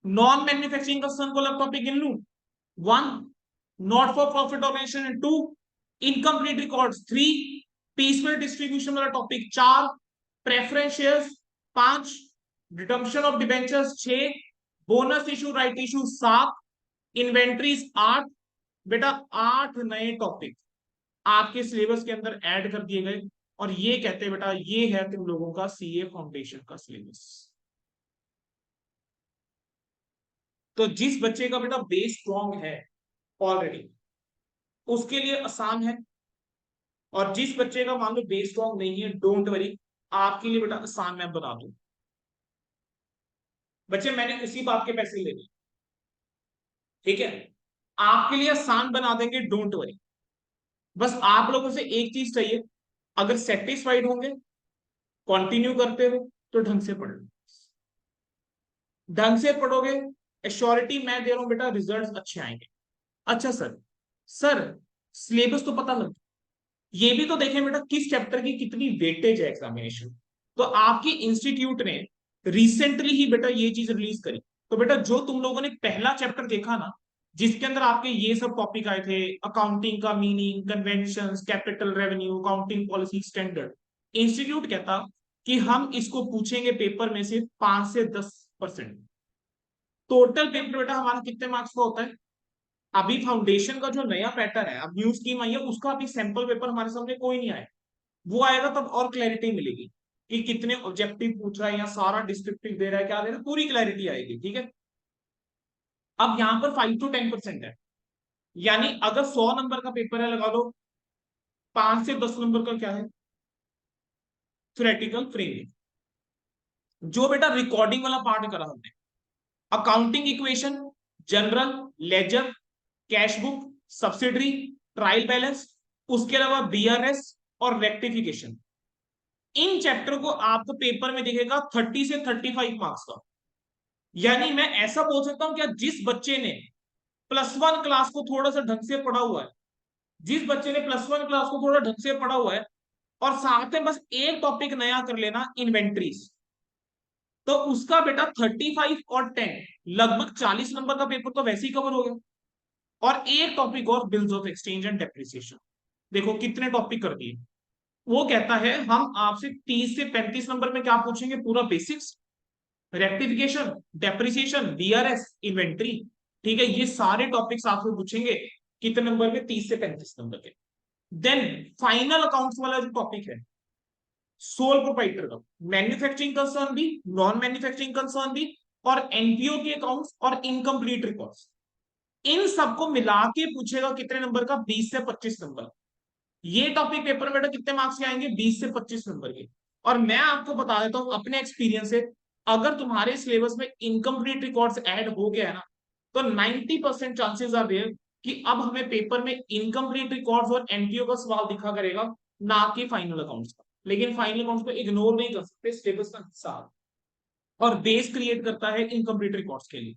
नॉन मैन्युफैक्चरिंग कंसर्न को अलग टॉपिक गिन लू 1, not for profit organisation 2, incomplete records 3, piecemeal distribution वाला topic 4, preference shares 5, redemption of debentures 6, bonus issue right issue 7, inventories 8। बेटा 8 नए टॉपिक आपके सिलेबस के अंदर ऐड कर दिए गए, और ये कहते हैं बेटा ये है तुम लोगों का सीए फाउंडेशन का सिलेबस। तो जिस बच्चे का बेटा बेस स्ट्रॉन्ग है ऑलरेडी, उसके लिए आसान है, और जिस बच्चे का मान लो बेस स्ट्रॉन्ग नहीं है, डोंट वरी, आपके लिए बेटा आसान मैं बता दूं। बच्चे मैंने उसी बात के पैसे ले लिए, ठीक है, आपके लिए आसान बना देंगे, डोंट वरी। बस आप लोगों से एक चीज चाहिए, अगर सेटिस्फाइड होंगे, कंटिन्यू करते हो, तो ढंग से पढ़ लो, ढंग से पढ़ोगे, एश्योरिटी मैं दे रहा हूं बेटा, रिजल्ट्स अच्छे आएंगे। अच्छा सर, सर सिलेबस तो पता लग, ये भी तो देखें बेटा किस चैप्टर की कितनी वेटेज है एग्जामिनेशन। तो आपकी इंस्टीट्यूट ने रिसेंटली ही बेटा ये चीज रिलीज करी। तो बेटा जो तुम लोगों ने पहला चैप्टर देखा ना, जिसके अंदर आपके ये सब टॉपिक आए थे, अकाउंटिंग का meaning, conventions, capital revenue, accounting policy standard, institute कहता कि हम इसको पूछेंगे पेपर में से 5 से 10%। टोटल पेपर बेटा हमारा कितने मार्क्स का होता है? अभी फाउंडेशन का जो नया पैटर्न है, अब न्यू स्कीम आई है, उसका अभी सैंपल पेपर हमारे सामने कोई नहीं आया, वो आएगा तब और क्लैरिटी मिलेगी कि कितने ऑब्जेक्टिव पूछ रहा है, या सारा डिस्क्रिप्टिव दे रहा है, क्या दे रहा है, पूरी क्लैरिटी आएगी, ठीक है। अब यहाँ पर 5 to 10% है, यानी अगर 100 नंबर का पेपर है, लगा लो 5 से 10 नंबर का क्या है, थ्योरेटिकल फ्रेमिंग, जो बेटा रिकॉर्डिंग वाला पार्ट करा हमने, accounting equation, general ledger, cash book, subsidiary, trial balance, उसके अलावा बीआरएस और रेक्टिफिकेशन, इन चैप्टर को आपको पेपर में दिखेगा 30 से 35 मार्क्स का। यानी मैं ऐसा बोल सकता हूं, क्या जिस बच्चे ने +1 क्लास को थोड़ा सा ढंग से पढ़ा हुआ है, जिस बच्चे ने +1 क्लास को थोड़ा ढंग से पढ़ा हुआ है, और साथ में बस एक टॉपिक नया कर लेना, इन्वेंट्रीज, तो उसका बेटा 35 और 10 लगभग 40 नंबर का पेपर तो वैसे ही कवर हो गया। और एक टॉपिक और, bills of exchange and depreciation. देखो कितने टॉपिक कर दिए। वो कहता है हम आपसे 30 से 35 नंबर में क्या पूछेंगे, पूरा basics, rectification, depreciation, BRS, inventory. ठीक है, ये सारे टॉपिक्स आपसे पूछेंगे। कितने नंबर में, 30 से 35 नंबर के। देन फाइनल अकाउंट्स वाला जो टॉपिक है, सोल प्रोप्राइटर का, मैन्युफैक्चरिंग कंसर्न भी, नॉन मैन्युफैक्चरिंग कंसर्न भी, और एनपीओ के अकाउंट्स और इनकम्प्लीट रिकॉर्ड्स, इन सबको मिला के पूछेगा कितने नंबर का, 20 से 25 नंबर। ये टॉपिक पेपर में बेटा कितने मार्क्स के आएंगे, 20 से 25 नंबर के। और मैं आपको बता देता हूं अपने एक्सपीरियंस से, अगर तुम्हारे सिलेबस में इनकम्प्लीट रिकॉर्ड्स ऐड हो गया है ना, तो 90% चांसेस आर देयर कि अब हमें पेपर में इनकम्प्लीट रिकॉर्ड्स और एनपीओ का सवाल दिखा करेगा, ना कि फाइनल अकाउंट्स का। लेकिन फाइनल अकाउंट्स को इग्नोर नहीं कर सकते, सिलेबस का हिस्सा और बेस क्रिएट करता है इनकम्प्लीट रिकॉर्ड्स के लिए।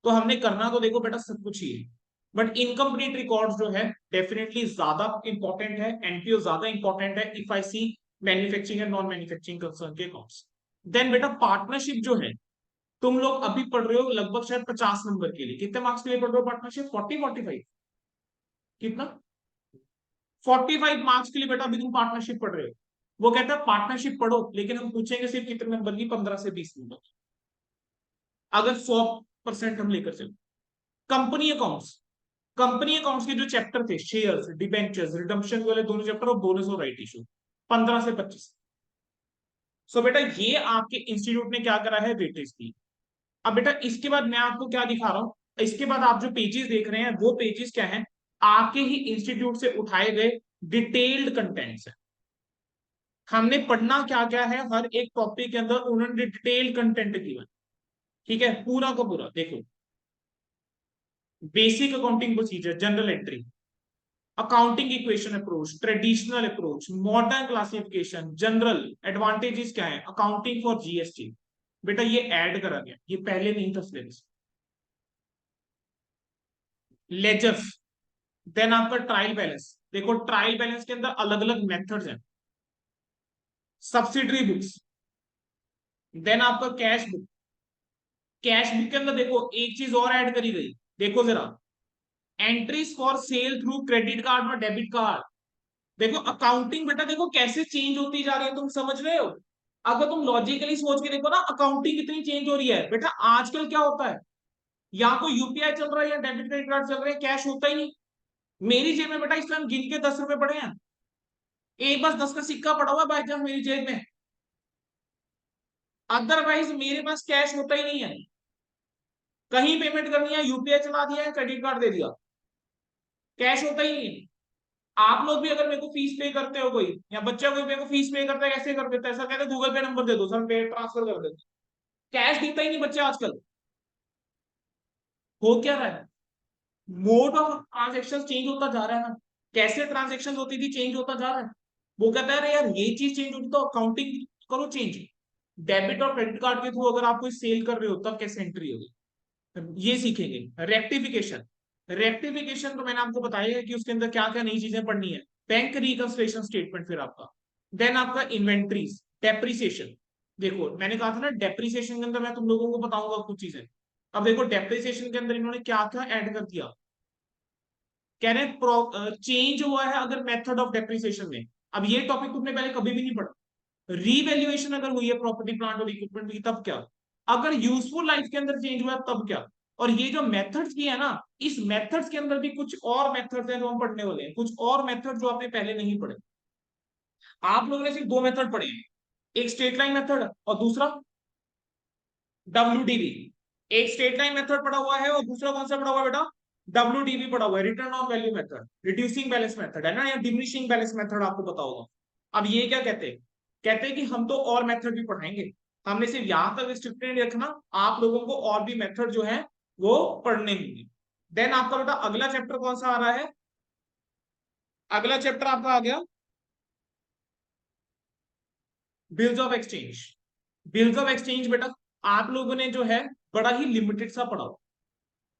तो हमने करना तो देखो बेटा सब कुछ ही है, बट इनकम्प्लीट रिकॉर्ड्स जो है डेफिनेटली ज्यादा इंपॉर्टेंट है, एनपीओ ज्यादा इंपॉर्टेंट है if I see manufacturing and non manufacturing concern के अकाउंट्स। देन बेटा पार्टनरशिप जो है, तुम लोग अभी पढ़ रहे हो लगभग शायद 50 नंबर के लिए। कितने मार्क्स के लिए पढ़ रहे हो पार्टनरशिप, 40-45, कितना, 45 मार्क्स के लिए बेटा अभी तुम पार्टनरशिप पढ़ रहे हो। वो कहता है पार्टनरशिप पढ़ो, लेकिन हम पूछेंगे सिर्फ कितने नंबर की, 15 से 20 नंबर, अगर 100% हम लेकर चले। कंपनी अकाउंट्स, कंपनी अकाउंट्स के जो चैप्टर थे, शेयर्स, डिबेंचर्स, रिडम्पशन वाले दोनों चैप्टर और बोनस और राइट इशू, 15 से 25। सो बेटा ये आपके इंस्टीट्यूट ने क्या करा है, वेटेज दी। अब बेटा इसके बाद मैं आपको क्या दिखा रहा हूं, इसके बाद आप जो पेजेस देख रहे हैं वो पेजेस क्या है, आपके ही इंस्टीट्यूट से उठाए गए डिटेल्ड कंटेंट्स है। हमने पढ़ना क्या क्या है, हर एक टॉपिक के अंदर उन्होंने डिटेल कंटेंट दिया। ठीक है, पूरा का पूरा देखो। Basic accounting procedure, general entry, accounting equation approach, traditional approach, modern classification, general advantages क्या है, अकाउंटिंग फॉर जीएसटी। बेटा ये ऐड करा गया, ये पहले नहीं था सिलेबस। लेजर्स, देन आपका ट्रायल बैलेंस। देखो ट्रायल बैलेंस के अंदर अलग अलग मेथड्स हैं। सब्सिडरी बुक्स, देन आपका कैश बुक। कैश बुक के अंदर देखो एक चीज और ऐड करी गई, देखो जरा, entries for sale through credit card और डेबिट कार्ड। देखो अकाउंटिंग बेटा देखो कैसे चेंज होती जा रही है, तुम समझ रहे हो। अगर तुम लॉजिकली सोच के देखो ना, अकाउंटिंग कितनी चेंज हो रही है बेटा। आजकल क्या होता है, या तो यूपीआई चल रहा है या डेबिट क्रेडिट कार्ड चल रहे हैं, कैश होता ही नहीं। मेरी जेब में बेटा इस टाइम गिन के 10 रुपए पड़े हैं, एक बस 10 का सिक्का पड़ा हुआ है बाई चांस मेरी जेब में, अदरवाइज मेरे पास कैश होता ही नहीं है। कहीं पेमेंट करनी है, यूपीआई चला दिया है, क्रेडिट कार्ड दे दिया, कैश होता ही नहीं है। आप लोग भी अगर मेरे को फीस पे करते हो कोई, या बच्चा कोई मेरे को फीस पे करता है, कैसे कर देता है, सर कहते हैं गूगल पे नंबर दे दो, सर पे ट्रांसफर कर देते, कैश देता ही नहीं बच्चे आजकल। हो क्या रहा है, मोड ऑफ ट्रांजेक्शन चेंज होता जा रहा है ना, कैसे ट्रांजेक्शन होती थी चेंज होता जा रहा है। वो कहता है यार ये चीज चेंज होती तो अकाउंटिंग करो चेंज। डेबिट और क्रेडिट कार्ड के थ्रू अगर आप कोई सेल कर रहे हो तब कैसे एंट्री होगी, ये सीखेंगे। रेक्टिफिकेशन, रेक्टिफिकेशन तो मैंने आपको बताया है कि उसके अंदर क्या क्या नई चीजें पढ़नी है। बैंक रिकंसिलिएशन स्टेटमेंट, फिर आपका, देन आपका इन्वेंट्रीज, डेप्रिसिएशन। देखो मैंने कहा था ना डेप्रिसिएशन के अंदर मैं तुम लोगों को बताऊंगा कुछ चीजें। अब देखो डेप्रिसिएशन के अंदर इन्होंने क्या क्या ऐड कर दिया, कह रहे चेंज हुआ है अगर मेथड ऑफ डेप्रिसिएशन में। अब ये टॉपिक तुमने पहले कभी भी नहीं पढ़ा। रीवैल्यूएशन अगर हुई है प्रॉपर्टी प्लांट और इक्विपमेंट की तब क्या, अगर यूजफुल लाइफ के अंदर चेंज हुआ है तब क्या। और ये जो मेथड्स की है ना, इस मेथड्स के अंदर भी कुछ और मेथड्स हैं जो हम पढ़ने वाले हैं, कुछ और मेथड जो आपने पहले नहीं पढ़े। आप लोगों ने सिर्फ दो मेथड पढ़े हैं, एक स्ट्रेट लाइन मेथड और दूसरा WDV। एक स्ट्रेट लाइन मेथड पढ़ा हुआ है और दूसरा कौन सा पढ़ा हुआ है बेटा, WDV पढ़ा हुआ है, return on value method, reducing balance method है ना, या डिमिनिशिंग बैलेंस मेथड आपको पता होगा। अब ये क्या कहते हैं, कहते हैं कि हम तो और मेथड भी पढ़ाएंगे, हमने सिर्फ यहां तक रिस्ट्रिक्टेड नहीं रखना, आप लोगों को और भी मेथड जो है वो पढ़ने होंगे। देन आपका बेटा अगला चैप्टर कौन सा आ रहा है, अगला चैप्टर आपका आ गया bills of exchange. Bills of exchange बेटा आप लोगों ने जो है बड़ा ही लिमिटेड सा पढ़ा हो।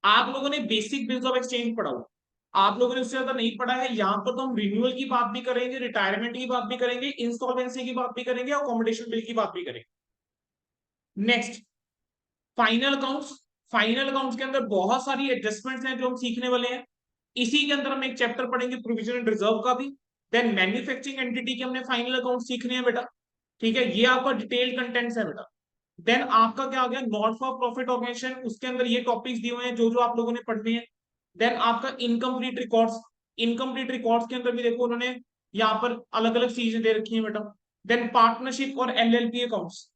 आप लोगों ने बेसिक बिल्स ऑफ एक्सचेंज पढ़ा हो, आप लोगों ने उससे ज्यादा नहीं पढ़ा है। यहाँ पर तो हम रिन्यूअल की बात भी करेंगे, रिटायरमेंट की बात भी करेंगे, इंस्टॉलमेंसी की बात भी करेंगे और अकोमोडेशन बिल की बात भी करेंगे। Next, final accounts. Final accounts के अंदर बहुत सारी एडजस्टमेंट्स हैं जो हम सीखने वाले हैं। इसी के अंदर हम एक चैप्टर पढ़ेंगे प्रोविजन एंड रिजर्व का भी। देन मैन्युफैक्चरिंग एंटिटी के हमने फाइनल अकाउंट सीखने हैं बेटा, ठीक है, ये आपका डिटेल कंटेंट्स है बेटा। देन आपका क्या आ गया, नॉट फॉर प्रॉफिट ऑर्गेनाइजेशन, उसके अंदर ये टॉपिक्स दिए हुए हैं जो जो आप लोगों ने पढ़ने हैं। देन आपका इनकम्प्लीट रिकॉर्ड्स, इनकम्प्लीट रिकॉर्ड्स के अंदर भी देखो उन्होंने यहाँ पर अलग अलग चीजें दे रखी है बेटा। देन पार्टनरशिप और एलएलपी अकाउंट्स।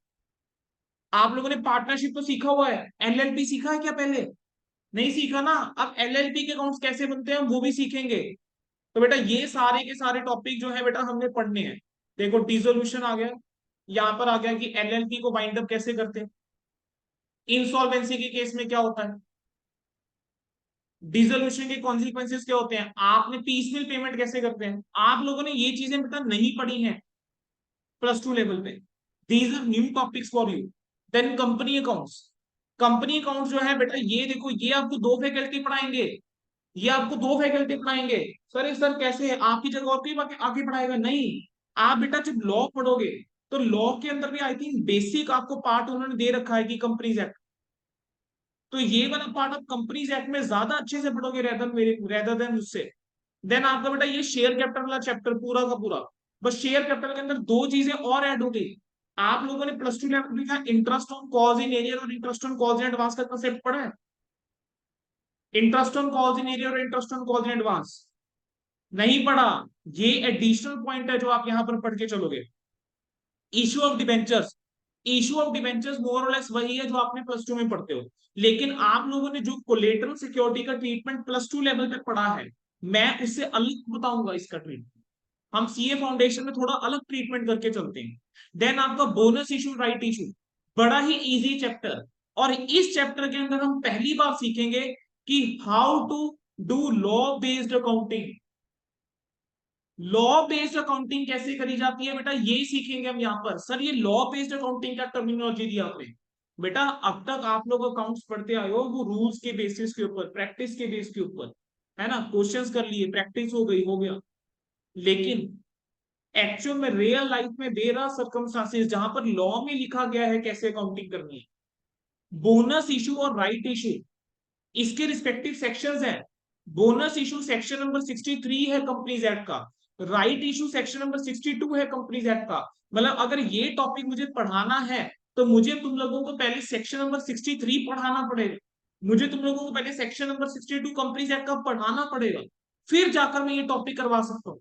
आप लोगों ने पार्टनरशिप तो सीखा हुआ है, एलएलपी सीखा है क्या पहले? नहीं सीखा ना। अब एलएलपी के अकाउंट्स कैसे बनते हैं वो भी सीखेंगे। तो बेटा ये सारे के सारे टॉपिक जो है बेटा हमने पढ़ने हैं। देखो डिसोल्यूशन आ गया, यहाँ पर आ गया कि एलएलपी को बाइंड अप कैसे करते हैं, इंसॉल्वेंसी के केस में क्या होता है, डिसोल्यूशन के कॉन्सिक्वेंसेस क्या होते हैं, आपने पीसमेल पेमेंट कैसे करते हैं। आप लोगों ने ये चीजें बेटा नहीं पढ़ी हैं प्लस 2 लेवल पे। These are new topics for you. Then company accounts. Company accounts जो है बेटा ये देखो, ये आपको दो फैकल्टी पढ़ाएंगे, ये आपको दो फैकल्टी पढ़ाएंगे। सर कैसे है, आपकी जगह और कोई आगे पढ़ाएगा नहीं। आप बेटा जब लॉ पढ़ोगे तो लॉ के अंदर भी आई थिंक बेसिक आपको पार्ट उन्होंने दे रखा है कि कंपनीज एक्ट, तो ये वाला पार्ट आप कंपनीज एक्ट में ज्यादा अच्छे से पढ़ोगे रेदर देन उससे। देन आपका बेटा ये शेयर कैपिटल वाला चैप्टर पूरा का पूरा, बस शेयर कैपिटल के अंदर दो चीजें और ऐड हो गई। आप लोगों ने प्लस 2 लेवल में क्या interest on calls in arrear और interest on calls in advance का कंसेप्ट पढ़ा है? Interest on calls in arrear और interest on calls in advance नहीं पढ़ा। ये एडिशनल पॉइंट है जो आप यहां पर पढ़ के चलोगे। Issue of debentures, issue of debentures more और लेस वही है जो आपने प्लस 2 में पढ़ते हो, लेकिन आप लोगों ने जो कोलेटरल सिक्योरिटी का ट्रीटमेंट प्लस 2 लेवल तक पढ़ा है, मैं उससे अलग बताऊंगा इसका ट्रीटमेंट। हम सीए फाउंडेशन में थोड़ा अलग ट्रीटमेंट करके चलते हैं। देन आपका बोनस इशू, राइट इशू, बड़ा ही इजी चैप्टर। और इस चैप्टर के अंदर हम पहली बार सीखेंगे कि how to do law based accounting. Law based accounting कैसे करी जाती है बेटा, ये सीखेंगे हम यहाँ पर। सर ये लॉ बेस्ड अकाउंटिंग का टर्मिनोलॉजी दिया आपने। बेटा अब तक आप लोग अकाउंट्स पढ़ते आए हो वो रूल्स के बेसिस के ऊपर, प्रैक्टिस के बेस के ऊपर, है ना, क्वेश्चंस कर लिए, प्रैक्टिस हो गई, हो गया। लेकिन एक्चुअल में रियल लाइफ में देयर आर सर्कमस्टांसेस जहां पर लॉ में लिखा गया है कैसे अकाउंटिंग करनी है। बोनस इशू और राइट इशू, इसके रिस्पेक्टिव सेक्शंस हैं। बोनस इशू सेक्शन नंबर 63 है कंपनीज एक्ट का, राइट इशू सेक्शन नंबर 62 है कंपनीज एक्ट का। मतलब अगर ये टॉपिक मुझे पढ़ाना है तो मुझे तुम लोगों को पहले सेक्शन नंबर 63 पढ़ाना पड़ेगा, मुझे तुम लोगों को पहले सेक्शन नंबर 62 कंपनीज एक्ट का पढ़ाना पड़ेगा, फिर जाकर मैं ये टॉपिक करवा सकता हूँ।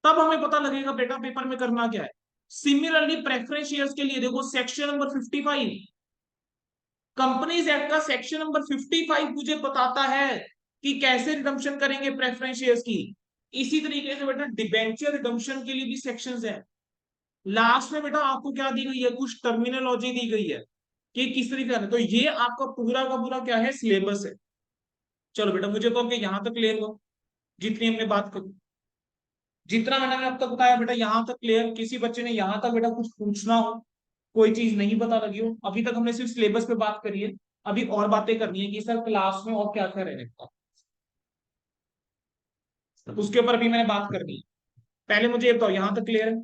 तब हमें पता लगेगा बेटा पेपर में करना क्या है। सिमिलरली प्रेफरेंस शेयर्स के लिए देखो सेक्शन नंबर 55, कंपनीज एक्ट का सेक्शन नंबर 55 मुझे बताता है कि कैसे रिडम्पशन करेंगे प्रेफरेंस शेयर्स की। इसी तरीके से बेटा डिबेंचर रिडम्पशन के लिए भी सेक्शंस है। लास्ट में बेटा आपको क्या दी गई है, कुछ टर्मिनोलॉजी दी गई है कि किस तरीके का, तो ये आपका पूरा का पूरा क्या है, सिलेबस है। चलो बेटा मुझे तो आपके यहां तक क्लियर हो, जितनी हमने बात करी, जितना मैंने अब तक बताया बेटा यहां तक क्लियर। किसी बच्चे ने यहां तक बेटा कुछ पूछना हो, कोई चीज नहीं पता लगी हो, अभी तक हमने सिर्फ सिलेबस पे बात करी है, अभी और बातें करनी है कि सर क्लास में और क्या क्या रहने का, उसके ऊपर भी मैंने बात करनी है। पहले मुझे ये बताओ यहां तक क्लियर है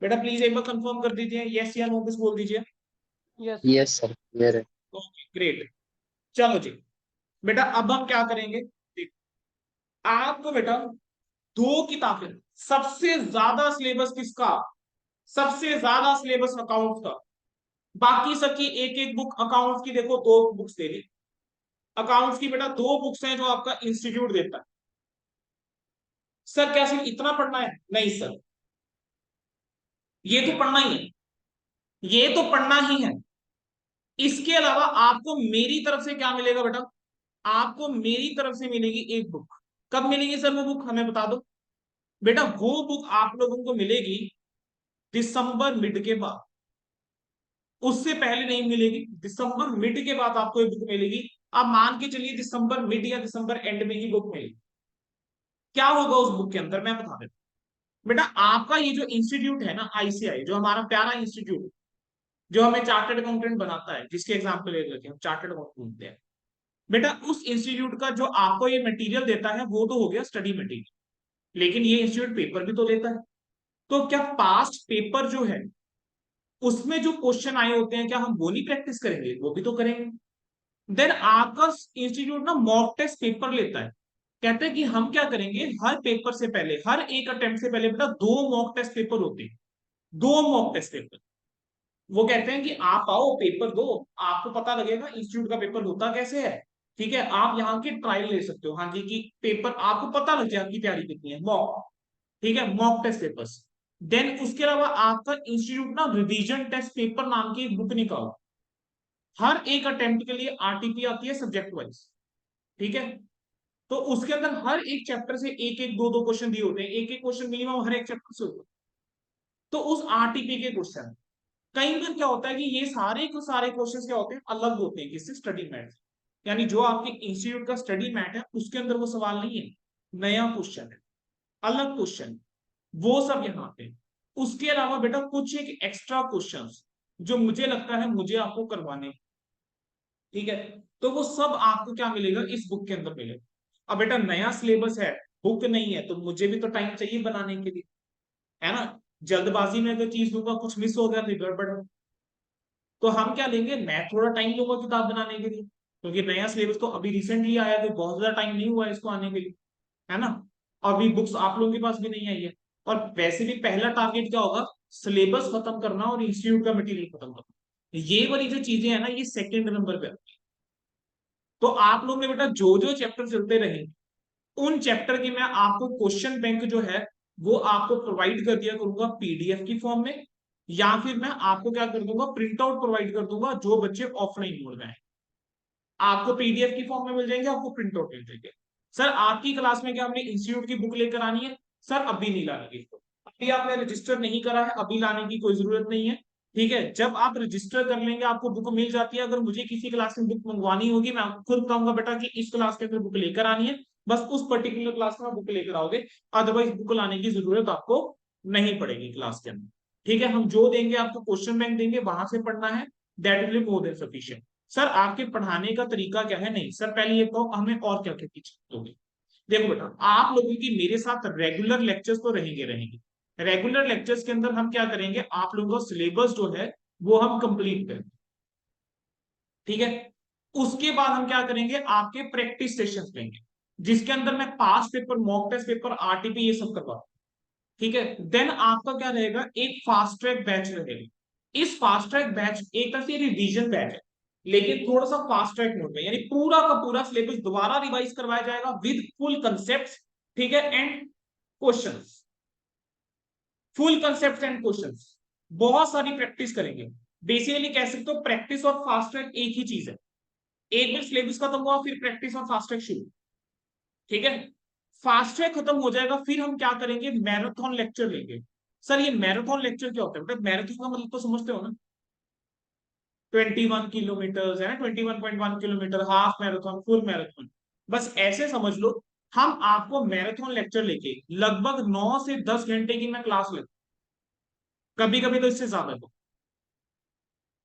बेटा? प्लीज एक बार कंफर्म कर दीजिए, यस या नो बस बोल दीजिए। यस यस सर, क्लियर है। Okay great. चलो जी बेटा अब हम क्या करेंगे, आपको बेटा दो किताबें, सबसे ज्यादा सिलेबस किसका, सबसे ज्यादा सिलेबस अकाउंट्स का। बाकी सबकी एक एक बुक, अकाउंट्स की देखो दो बुक्स दे दी। अकाउंट्स की बेटा दो बुक्स हैं जो आपका इंस्टीट्यूट देता है। सर क्या सिर्फ इतना पढ़ना है? नहीं सर, ये तो पढ़ना ही है, ये तो पढ़ना ही है। इसके अलावा आपको मेरी तरफ से क्या मिलेगा बेटा, आपको मेरी तरफ से मिलेगी एक बुक। कब मिलेगी सर वो बुक, हमें बता दो बेटा। वो बुक आप लोगों को मिलेगी दिसंबर मिड के बाद, उससे पहले नहीं मिलेगी। दिसंबर मिड के बाद आपको ये बुक मिलेगी। आप मान के चलिए दिसंबर मिड या दिसंबर एंड में ही बुक मिलेगी। क्या होगा उस बुक के अंदर मैं बता देता हूं बेटा। आपका ये जो इंस्टीट्यूट है ना आईसीआई, जो हमारा प्यारा इंस्टीट्यूट, जो हमें चार्टर्ड अकाउंटेंट बनाता है, जिसके एग्जाम पे ले रखे हम चार्टर्ड अकाउंटेंट बनते हैं बेटा उस इंस्टीट्यूट का जो आपको ये मटेरियल देता है वो तो हो गया स्टडी मटेरियल, लेकिन ये इंस्टीट्यूट पेपर भी तो देता है। तो क्या पास्ट पेपर जो है उसमें जो क्वेश्चन आए होते हैं क्या हम वो नहीं प्रैक्टिस करेंगे? वो भी तो करेंगे। देन आपका इंस्टीट्यूट ना मॉक टेस्ट पेपर लेता है। कहते हैं कि हम क्या करेंगे, हर पेपर से पहले, हर एक अटेम्प्ट से पहले बेटा दो मॉक टेस्ट पेपर होते हैं, दो मॉक टेस्ट पेपर। वो कहते हैं कि आप आओ पेपर दो, आपको पता लगेगा इंस्टीट्यूट का पेपर होता कैसे है। ठीक है, आप यहाँ की ट्रायल ले सकते हो, हाँ जी, की पेपर आपको पता लग जाए आपकी तैयारी कितनी है, मॉक। ठीक है, मॉक टेस्ट पेपर्स। देन उसके अलावा आपका इंस्टीट्यूट ना रिवीजन टेस्ट पेपर नाम की एक बुक निकालो, हर एक अटेम्प्ट के लिए आरटीपी आती है सब्जेक्ट वाइज। ठीक है, तो उसके अंदर हर एक चैप्टर से एक एक दो दो क्वेश्चन दिए होते हैं, एक एक क्वेश्चन मिनिमम हर एक चैप्टर से होता है। तो उस आरटीपी के क्वेश्चन, कई बार क्या होता है कि ये सारे के सारे क्वेश्चन क्या होते हैं, अलग होते हैं किससे, स्टडी मैट। यानी जो आपके इंस्टीट्यूट का स्टडी मैट है उसके अंदर वो सवाल नहीं है, नया क्वेश्चन है, अलग क्वेश्चन, वो सब यहाँ पे। उसके अलावा बेटा कुछ एक एक्स्ट्रा क्वेश्चंस जो मुझे लगता है मुझे आपको करवाने, ठीक है, तो वो सब आपको क्या मिलेगा, इस बुक के अंदर मिलेगा। अब बेटा नया सिलेबस है, बुक नहीं है, तो मुझे भी तो टाइम चाहिए बनाने के लिए, है ना। जल्दबाजी में अगर चीज दूंगा, कुछ मिस हो गया तो गड़बड़ है। तो हम क्या लेंगे, मैं थोड़ा टाइम लूंगा किताब बनाने के लिए, क्योंकि नया सिलेबस तो अभी रिसेंटली आया है, तो बहुत ज्यादा टाइम नहीं हुआ है इसको आने के लिए, है ना। अभी बुक्स आप लोगों के पास भी नहीं आई है। और वैसे भी पहला टारगेट क्या होगा, सिलेबस खत्म करना और इंस्टीट्यूट का मटेरियल खत्म करना। ये वाली जो चीजें है ना, ये सेकंड नंबर पे आती है। तो आप लोग ने बेटा जो जो चैप्टर चलते रहे, उन चैप्टर की मैं आपको क्वेश्चन बैंक जो है वो आपको प्रोवाइड कर दिया करूंगा पीडीएफ की फॉर्म में, या फिर मैं आपको क्या कर दूंगा, प्रिंट आउट प्रोवाइड कर दूंगा जो बच्चे ऑफलाइन मोड में हैं। आपको पीडीएफ की फॉर्म में मिल जाएंगे, आपको प्रिंट आउट मिल जाएंगे। सर आपकी क्लास में क्या हमने इंस्टीट्यूट की बुक लेकर आनी है? सर अभी नहीं लाने की, अभी आपने रजिस्टर नहीं करा है, अभी लाने की कोई जरूरत नहीं है। ठीक है, जब आप रजिस्टर कर लेंगे आपको बुक मिल जाती है। अगर मुझे किसी क्लास में बुक मंगवानी होगी, मैं आपको खुद कहूंगा बेटा कि इस क्लास के अंदर बुक लेकर आनी है, बस उस पर्टिकुलर क्लास में बुक लेकर आओगे, अदरवाइज बुक लाने की जरूरत आपको नहीं पड़ेगी क्लास के अंदर। ठीक है, हम जो देंगे आपको क्वेश्चन बैंक देंगे, वहां से पढ़ना है, that will be more than sufficient. Sir आपके पढ़ाने का तरीका क्या है? नहीं सर, पहले ये कहो हमें और क्या क्या टीच दोगे। देखो बेटा, आप लोगों की मेरे साथ रेगुलर लेक्चर्स तो रहेंगे रहेंगे। रेगुलर लेक्चर्स के अंदर हम क्या करेंगे, आप लोगों का सिलेबस जो है वो हम कंप्लीट करेंगे। ठीक है, उसके बाद हम क्या करेंगे, आपके प्रैक्टिस सेशंस लेंगे, जिसके अंदर मैं past paper, mock test paper, RTP ये सब करवा। ठीक है, देन आपका क्या रहेगा, एक फास्ट ट्रैक बैच रहेगा। इस फास्ट ट्रैक बैच एक तरह से रिवीजन बैच है, लेकिन थोड़ा सा फास्ट ट्रैक मोड में, यानी पूरा का पूरा सिलेबस दोबारा रिवाइज करवाया जाएगा विद फुल कंसेप्ट। ठीक है, and questions, full concept and questions, बहुत सारी प्रैक्टिस करेंगे। बेसिकली कह सकते हो प्रैक्टिस और फास्ट ट्रैक एक ही चीज है। एक बार सिलेबस खत्म हुआ फिर प्रैक्टिस और फास्ट ट्रैक शुरू। ठीक है, फास्ट ट्रैक खत्म हो जाएगा, फिर हम क्या करेंगे, मैराथन लेक्चर लेंगे। सर ये मैराथन लेक्चर क्या होता है बेटा? मैराथन का मतलब तो समझते हो ना, 21 किलोमीटर है ना, 21.1 kilometre, half marathon, full marathon, बस ऐसे समझ लो। हम आपको मैराथन लेक्चर लेके लगभग 9 से 10 घंटे की मैं क्लास लेता, कभी कभी तो इससे ज्यादा,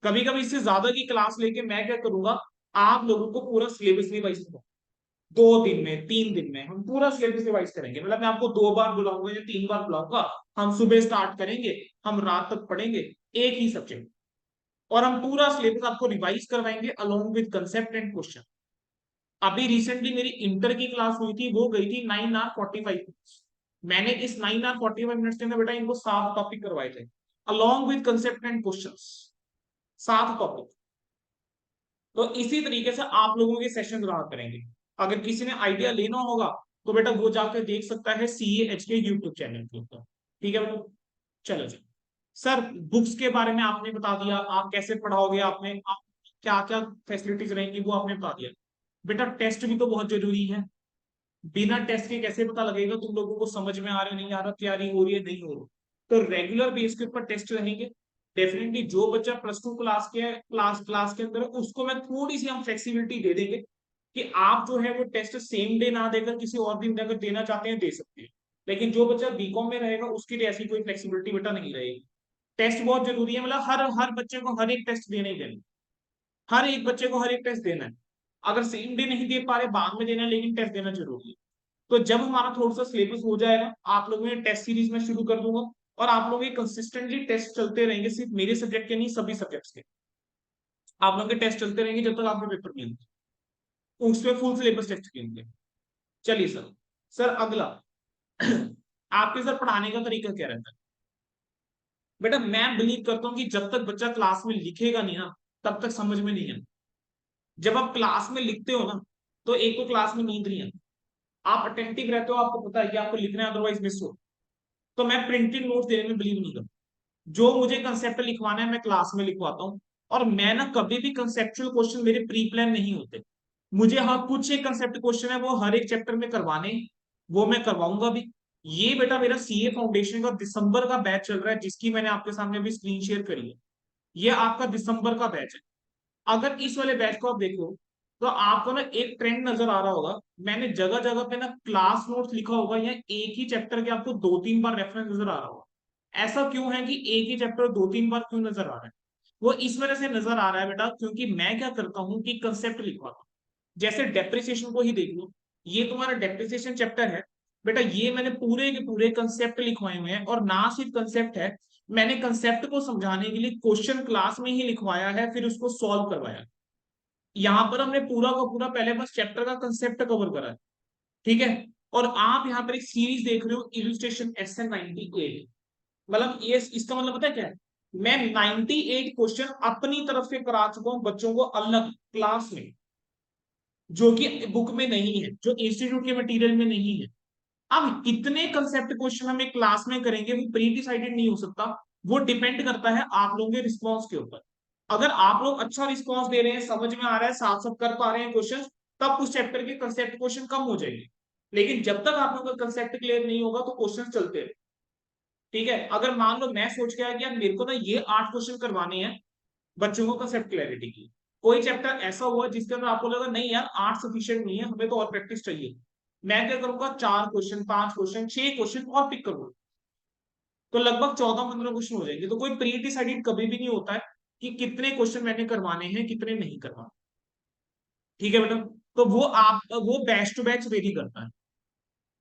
कभी कभी इससे ज्यादा की क्लास लेके मैं क्या करूंगा, आप लोगों को पूरा सिलेबस रिवाइज करूंगा। 2 दिन में, 3 दिन में हम पूरा सिलेबस रिवाइज करेंगे। मतलब मैं आपको 2 बार बुलाऊंगा या 3 बार बुलाऊंगा। हम सुबह स्टार्ट करेंगे, हम रात तक पढ़ेंगे एक ही सब्जेक्ट, और हम पूरा सिलेबस आपको रिवाइज करवाएंगे along with concept and question. अभी रिसेंटली मेरी इंटर की क्लास हुई थी, वो गई थी 9 hours 45 minutes। मैंने इस 9 hours 45 minutes के अंदर बेटा इनको 7 टॉपिक करवाए थे along with concept and question, 7 topic. तो इसी तरीके से आप लोगों के सेशन रहा करेंगे। अगर किसी ने आइडिया लेना होगा तो बेटा वो जाकर देख सकता है CAH के यूट्यूब चैनल के ऊपर। ठीक है बेटा, चलो जी। सर बुक्स के बारे में आपने बता दिया, आप कैसे पढ़ाओगे, आपने आप क्या क्या फैसिलिटीज रहेंगी वो आपने बता दिया। बेटा टेस्ट भी तो बहुत जरूरी है, बिना टेस्ट के कैसे पता लगेगा तुम लोगों को समझ में आ रहा है नहीं आ रहा, तैयारी हो रही है नहीं हो रही। तो रेगुलर बेस के ऊपर टेस्ट रहेंगे। डेफिनेटली जो बच्चा +2 क्लास के क्लास के अंदर है उसको मैं थोड़ी सी हम फ्लेक्सिबिलिटी दे देंगे कि आप जो है वो टेस्ट सेम डे ना देकर किसी और दिन अगर देना चाहते हैं दे सकते हैं। लेकिन जो बच्चा बीकॉम में रहेगा उसके लिए ऐसी कोई फ्लेक्सिबिलिटी बेटा नहीं रहेगी। टेस्ट बहुत जरूरी है, मतलब हर हर बच्चे को हर एक टेस्ट देना ही देना, हर एक बच्चे को हर एक टेस्ट देना है। अगर सेम डे नहीं दे पा रहे बाद में देना, लेकिन टेस्ट देना जरूरी है। तो जब हमारा थोड़ा सा सिलेबस हो जाएगा, आप लोगों ने टेस्ट सीरीज में शुरू कर दूंगा, और आप लोगों के कंसिस्टेंटली टेस्ट चलते रहेंगे, सिर्फ मेरे सब्जेक्ट के नहीं, सभी सब्जेक्ट्स के आप लोगों के टेस्ट चलते रहेंगे जब तक आपके पेपर नहीं होंगे, उसमें फुल सिलेबस टेस्ट करेंगे। चलिए सर, सर अगला आपके सर पढ़ाने का तरीका क्या रहता है? बेटा मैं बिलीव करता हूँ कि जब तक बच्चा क्लास में लिखेगा नहीं ना, तब तक समझ में नहीं है। जब आप क्लास में लिखते हो ना, तो एक तो क्लास में नींद नहीं आती, आप अटेंटिव रहते हो, आपको पता है कि आपको लिखना है, अदरवाइज मिस हो। तो मैं प्रिंटेड नोट्स देने में बिलीव नहीं करता। जो मुझे कंसेप्ट लिखवाना है मैं क्लास में लिखवाता हूँ। और मैं ना कभी भी कंसेप्चुअल क्वेश्चन मेरे प्री प्लान नहीं होते। मुझे हाँ कुछ एक कंसेप्ट क्वेश्चन है वो हर एक चैप्टर में करवाने हैं, वो मैं करवाऊंगा भी। ये बेटा मेरा सीए फाउंडेशन का दिसंबर का बैच चल रहा है, जिसकी मैंने आपके सामने भी स्क्रीन शेयर करी है। ये आपका दिसंबर का बैच है। अगर इस वाले बैच को आप देखो, तो आपको ना एक ट्रेंड नजर आ रहा होगा। मैंने जगह जगह पे ना क्लास नोट्स लिखा होगा, या एक ही चैप्टर के आपको 2-3 बार रेफरेंस नजर आ रहा होगा। ऐसा क्यों है कि एक ही चैप्टर 2-3 बार क्यों नजर आ रहा है? वो इस वजह से नजर आ रहा है बेटा, क्योंकि मैं क्या करता हूँ कि कंसेप्ट लिखवाता हूँ। जैसे डेप्रिसिएशन को ही देख लो, ये तुम्हारा डेप्रिसिएशन चैप्टर है। बेटा ये मैंने पूरे के पूरे कंसेप्ट लिखवाए हुए हैं, और ना सिर्फ कंसेप्ट है, मैंने कंसेप्ट को समझाने के लिए क्वेश्चन क्लास में ही लिखवाया है, फिर उसको सॉल्व करवाया। यहाँ पर हमने पूरा का पूरा पहले बस चैप्टर का कंसेप्ट कवर करा है। ठीक है। और आप यहाँ पर एक सीरीज देख रहे हो, इलस्ट्रेशन SN98। मतलब ये इसका मतलब पता है क्या है? मैं 98 क्वेश्चन अपनी तरफ से करा चुका हूँ बच्चों को अलग क्लास में, जो कि बुक में नहीं है, जो इंस्टीट्यूट के मटेरियल में नहीं है। अब कितने कंसेप्ट क्वेश्चन हम एक क्लास में करेंगे वो प्री डिसाइडेड नहीं हो सकता। वो डिपेंड करता है आप लोगों के रिस्पॉन्स के ऊपर। अगर आप लोग अच्छा रिस्पॉन्स दे रहे हैं, समझ में आ रहा है, साफ साफ कर पा रहे हैं क्वेश्चन, तब उस चैप्टर के कंसेप्ट क्वेश्चन कम हो जाएंगे। लेकिन जब तक आप लोगों का कंसेप्ट क्लियर नहीं होगा तो क्वेश्चन चलते रहे। ठीक है। अगर मान लो मैं सोच के आया कि यार मेरे को ना ये 8 क्वेश्चन करवाने हैं बच्चों को कंसेप्ट क्लैरिटी की, कोई चैप्टर ऐसा हुआ जिसके अंदर आपको लगा नहीं यार 8 सफिशिएंट नहीं है, हमें तो और प्रैक्टिस चाहिए, मैं क्या करूंगा, 4 क्वेश्चन, 5 क्वेश्चन, 6 क्वेश्चन और पिक करूंगा। तो लगभग 14-15 क्वेश्चन हो जाएंगे। तो कोई प्री डिसाइडेड कभी भी नहीं होता है कि कितने क्वेश्चन मैंने करवाने हैं, कितने नहीं करवाने। ठीक है बेटा। तो वो आप वो बैच टू बैच वेरी करता है।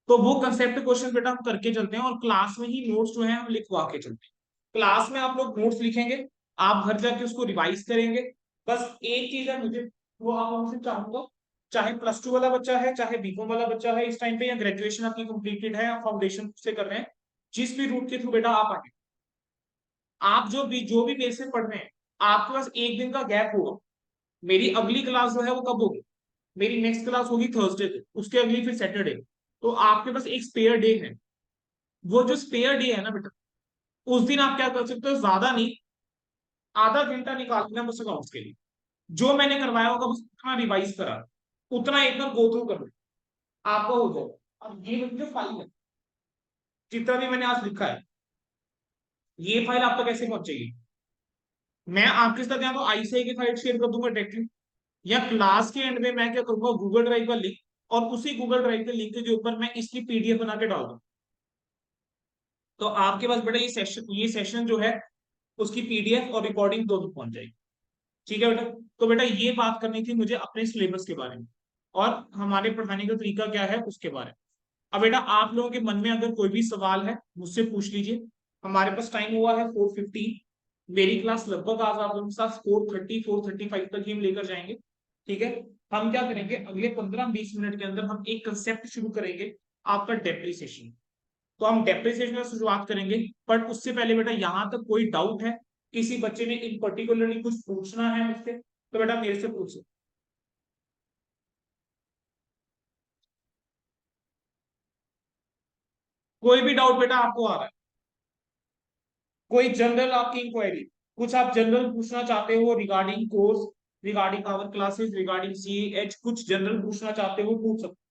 तो वो कंसेप्ट क्वेश्चन बेटा हम करके चलते हैं, और क्लास में ही नोट्स जो है हम लिखवा के चलते हैं। क्लास में आप लोग नोट्स लिखेंगे, आप घर जाके उसको रिवाइज करेंगे। बस एक चीज है मुझे, वो आप हमसे चाहूंगा, चाहे +2 वाला बच्चा है, चाहे बीकॉम वाला बच्चा है इस टाइम पे, या ग्रेजुएशन आपकी कंप्लीटेड है, या फाउंडेशन से कर रहे हैं, जिस भी रूट के थ्रू बेटा आप आए, आप जो भी बेस से पढ़ रहे हैं, आपके पास एक दिन का गैप होगा। मेरी अगली क्लास जो है वो कब होगी? मेरी नेक्स्ट क्लास होगी थर्सडे को, उसके अगली फिर सैटरडे। तो आपके पास एक स्पेयर डे है। वो जो स्पेयर डे है ना बेटा, उस दिन आप क्या कर सकते हो, ज्यादा नहीं, आधा घंटा निकाल लेना बस अकाउंट्स के लिए। जो मैंने करवाया होगा बस उतना रिवाइज करा, उतना एक बार गो थ्रू कर लो, आपका हो जाएगा। अब ये जो फाइल है, जितना भी मैंने आज लिखा है, ये फाइल आप तक कैसे पहुंचेगी? मैं आपके साथ या तो आईसीआई की फाइल शेयर कर दूंगा डायरेक्टली, या क्लास के एंड में मैं क्या करूंगा, गूगल ड्राइव का लिंक, और उसी गूगल ड्राइव के लिंक के ऊपर मैं इसकी पीडीएफ बना के डाल दूँ। तो आपके पास बेटा ये सेशन जो है, उसकी पीडीएफ और रिकॉर्डिंग दोनों पहुंच जाएगी। ठीक है बेटा। तो बेटा ये बात करनी थी मुझे अपने सिलेबस के बारे में, और हमारे पढ़ाने का तरीका क्या है उसके बारे में। अब बेटा आप लोगों के मन में अगर कोई भी सवाल है मुझसे पूछ लीजिए। हमारे पास टाइम हुआ है 4:15। मेरी क्लास लगभग आज आप लोगों के साथ 4:30 4:35 तक ही हम लेकर जाएंगे। ठीक है। हम क्या करेंगे, अगले 15-20 मिनट के अंदर हम एक कंसेप्ट शुरू करेंगे, आपका डेप्रिसिएशन। तो हम डेप्रिसिएशन से शुरुआत करेंगे। बट उससे पहले बेटा यहाँ तक कोई डाउट है, किसी बच्चे ने इन पर्टिकुलरली कुछ पूछना है मुझसे, तो बेटा मेरे से पूछ सकते। कोई भी डाउट बेटा आपको आ रहा है, कोई जनरल आपकी इंक्वायरी, कुछ आप जनरल पूछना चाहते हो regarding course, regarding our classes, regarding CAH, कुछ जनरल पूछना चाहते हो पूछ सकते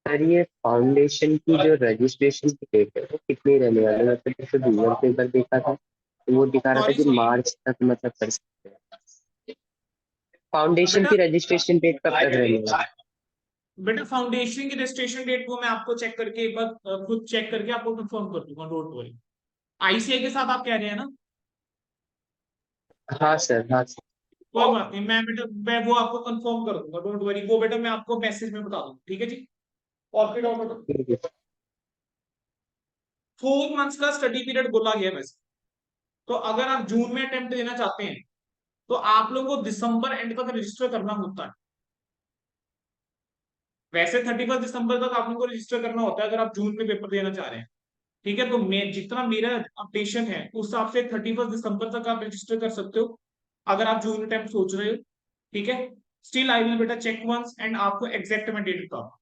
सर ये फाउंडेशन की जो रजिस्ट्रेशन की डेट है वो कितनी रहने वाली है? मतलब जैसे गूगल पेपर देखा था तो वो दिखा हो। रहा था सॉरी कि सॉरी मार्च तक मतलब कर सकते हैं। फाउंडेशन बेटा, की रजिस्ट्रेशन डेट कब तक रहने वाली है? बेटा फाउंडेशन की रजिस्ट्रेशन डेट को मैं आपको चेक करके एक बार खुद चेक करके आपको कंफर्म कर दूंगा, डोंट वरी। आईसीआई के साथ आप कह रहे हैं ना? हाँ सर, हाँ सर। कोई बात नहीं, मैं बेटा मैं वो आपको कंफर्म कर दूंगा, डोंट वरी, वो बेटा मैं आपको मैसेज में बता दूंगा, ठीक है जी। और फिर और बेटा ठीक है। 4 मंथ्स का स्टडी पीरियड बोला गया है वैसे। तो अगर आप जून में अटेम्प्ट देना चाहते हैं तो आप लोगों को दिसंबर एंड तक रजिस्टर करना होता है। वैसे 31 दिसंबर तक आप लोगों को रजिस्टर करना होता है अगर आप जून में पेपर देना चाह रहे हैं, ठीक है। तो मैं जितना मेरा अपडेशन है उस हिसाब से 31 दिसंबर तक आप रजिस्टर कर सकते हो अगर आप जून अटेम्प्ट सोच रहे हो, ठीक है। स्टिल आई विल बेटा चेक वंस एंड आपको एग्जैक्ट मैं डेट बता।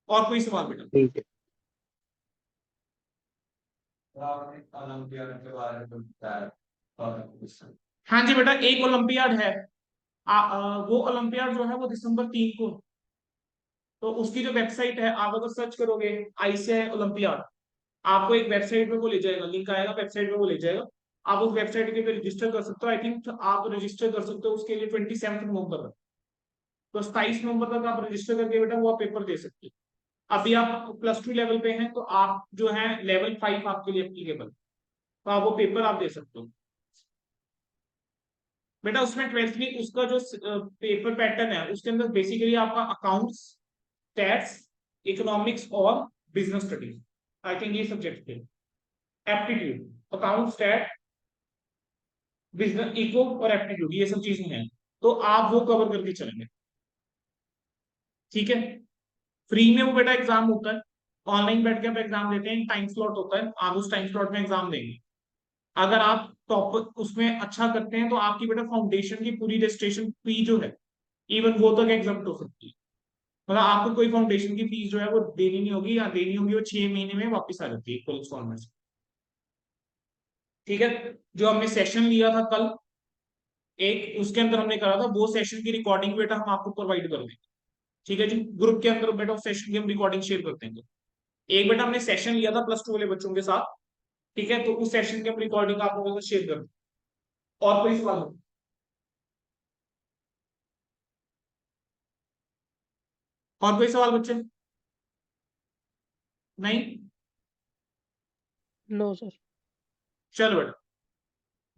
और कोई सवाल बेटा? ठीक है। हाँ जी बेटा, एक ओलंपियाड है। वो ओलंपियाड जो है वो दिसंबर 3 को। तो उसकी जो वेबसाइट है आप अगर सर्च करोगे आईसीआई ओलंपियाड, आपको एक वेबसाइट में वो ले जाएगा, लिंक आएगा वेबसाइट में वो ले जाएगा। आप उस वेबसाइट के लिए रजिस्टर कर सकते हो। आई थिंक आप रजिस्टर कर सकते हो उसके लिए 27 नवंबर तक। तो 27 नवंबर तक आप रजिस्टर करके बेटा वो आप पेपर दे सकते हो। अभी आप +2 लेवल पे हैं तो आप जो है लेवल 5 आपके लिए एप्लीकेबल, तो आप वो पेपर आप दे सकते हो बेटा। उसमें 12th में उसका जो पेपर पैटर्न है उसके अंदर बेसिकली आपका अकाउंट्स, टैक्स, इकोनॉमिक्स और बिजनेस स्टडीज, आई थिंक ये सब्जेक्ट थे। Aptitude, accounts, tax, business, eco और एप्टीट्यूड, ये सब चीजें हैं। तो आप वो कवर करके चलेंगे, ठीक है। फ्री में वो बेटा एग्जाम होता है, ऑनलाइन बैठ के आप एग्जाम देते हैं, टाइम स्लॉट होता है, आप उस टाइम स्लॉट में एग्जाम देंगे। अगर आप टॉप उसमें अच्छा करते हैं तो आपकी बेटा फाउंडेशन की पूरी रजिस्ट्रेशन फी जो है इवन वो तक एग्जाम हो सकती है। मतलब आपको कोई फाउंडेशन की फीस जो है वो देनी नहीं होगी, या देनी होगी वो 6 महीने में वापस आ जाती है फुल इंस्टॉलमेंट, ठीक है। जो हमने सेशन लिया था कल एक, उसके अंदर हमने करा था वो सेशन की रिकॉर्डिंग बेटा हम आपको प्रोवाइड कर देंगे, ठीक है जी। ग्रुप के अंदर बेटा उस सेशन की हम रिकॉर्डिंग शेयर करते हैं। एक बेटा हमने सेशन लिया था +2 वाले बच्चों के साथ, ठीक है, तो उस सेशन की हम रिकॉर्डिंग आप लोगों के साथ शेयर कर दें। और कोई सवाल हो? और कोई सवाल बच्चे? नहीं? No sir. चलो बेटा,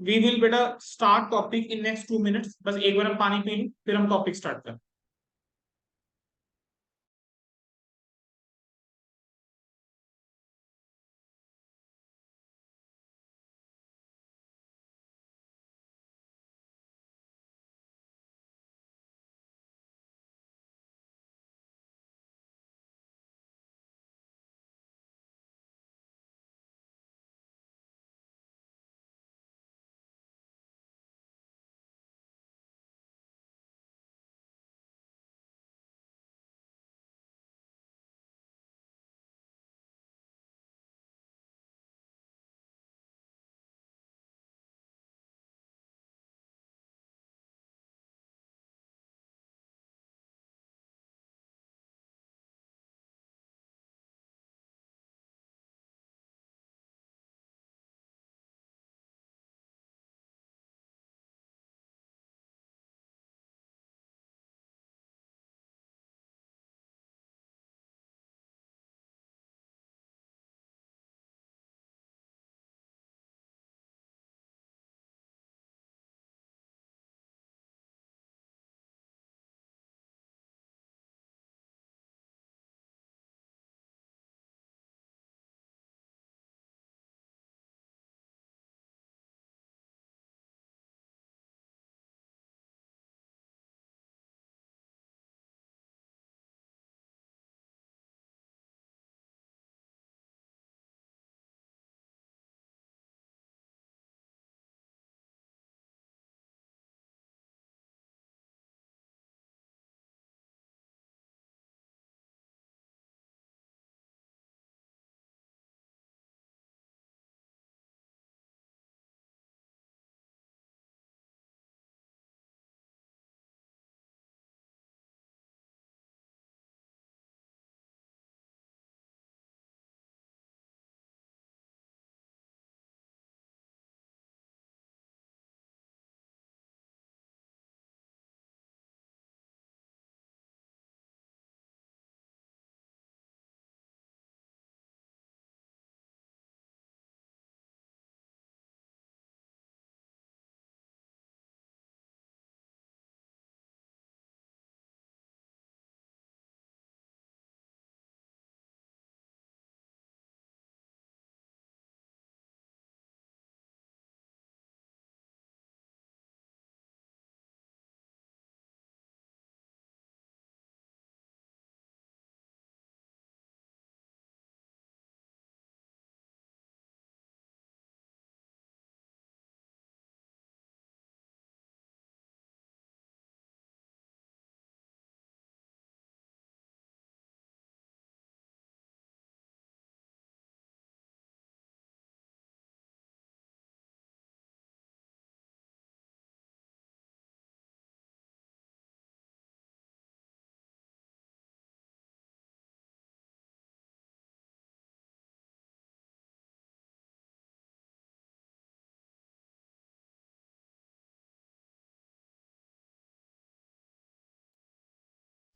वी विल बेटा start topic in next 2 minutes. बस एक बार हम पानी पी लूं फिर हम टॉपिक स्टार्ट करें।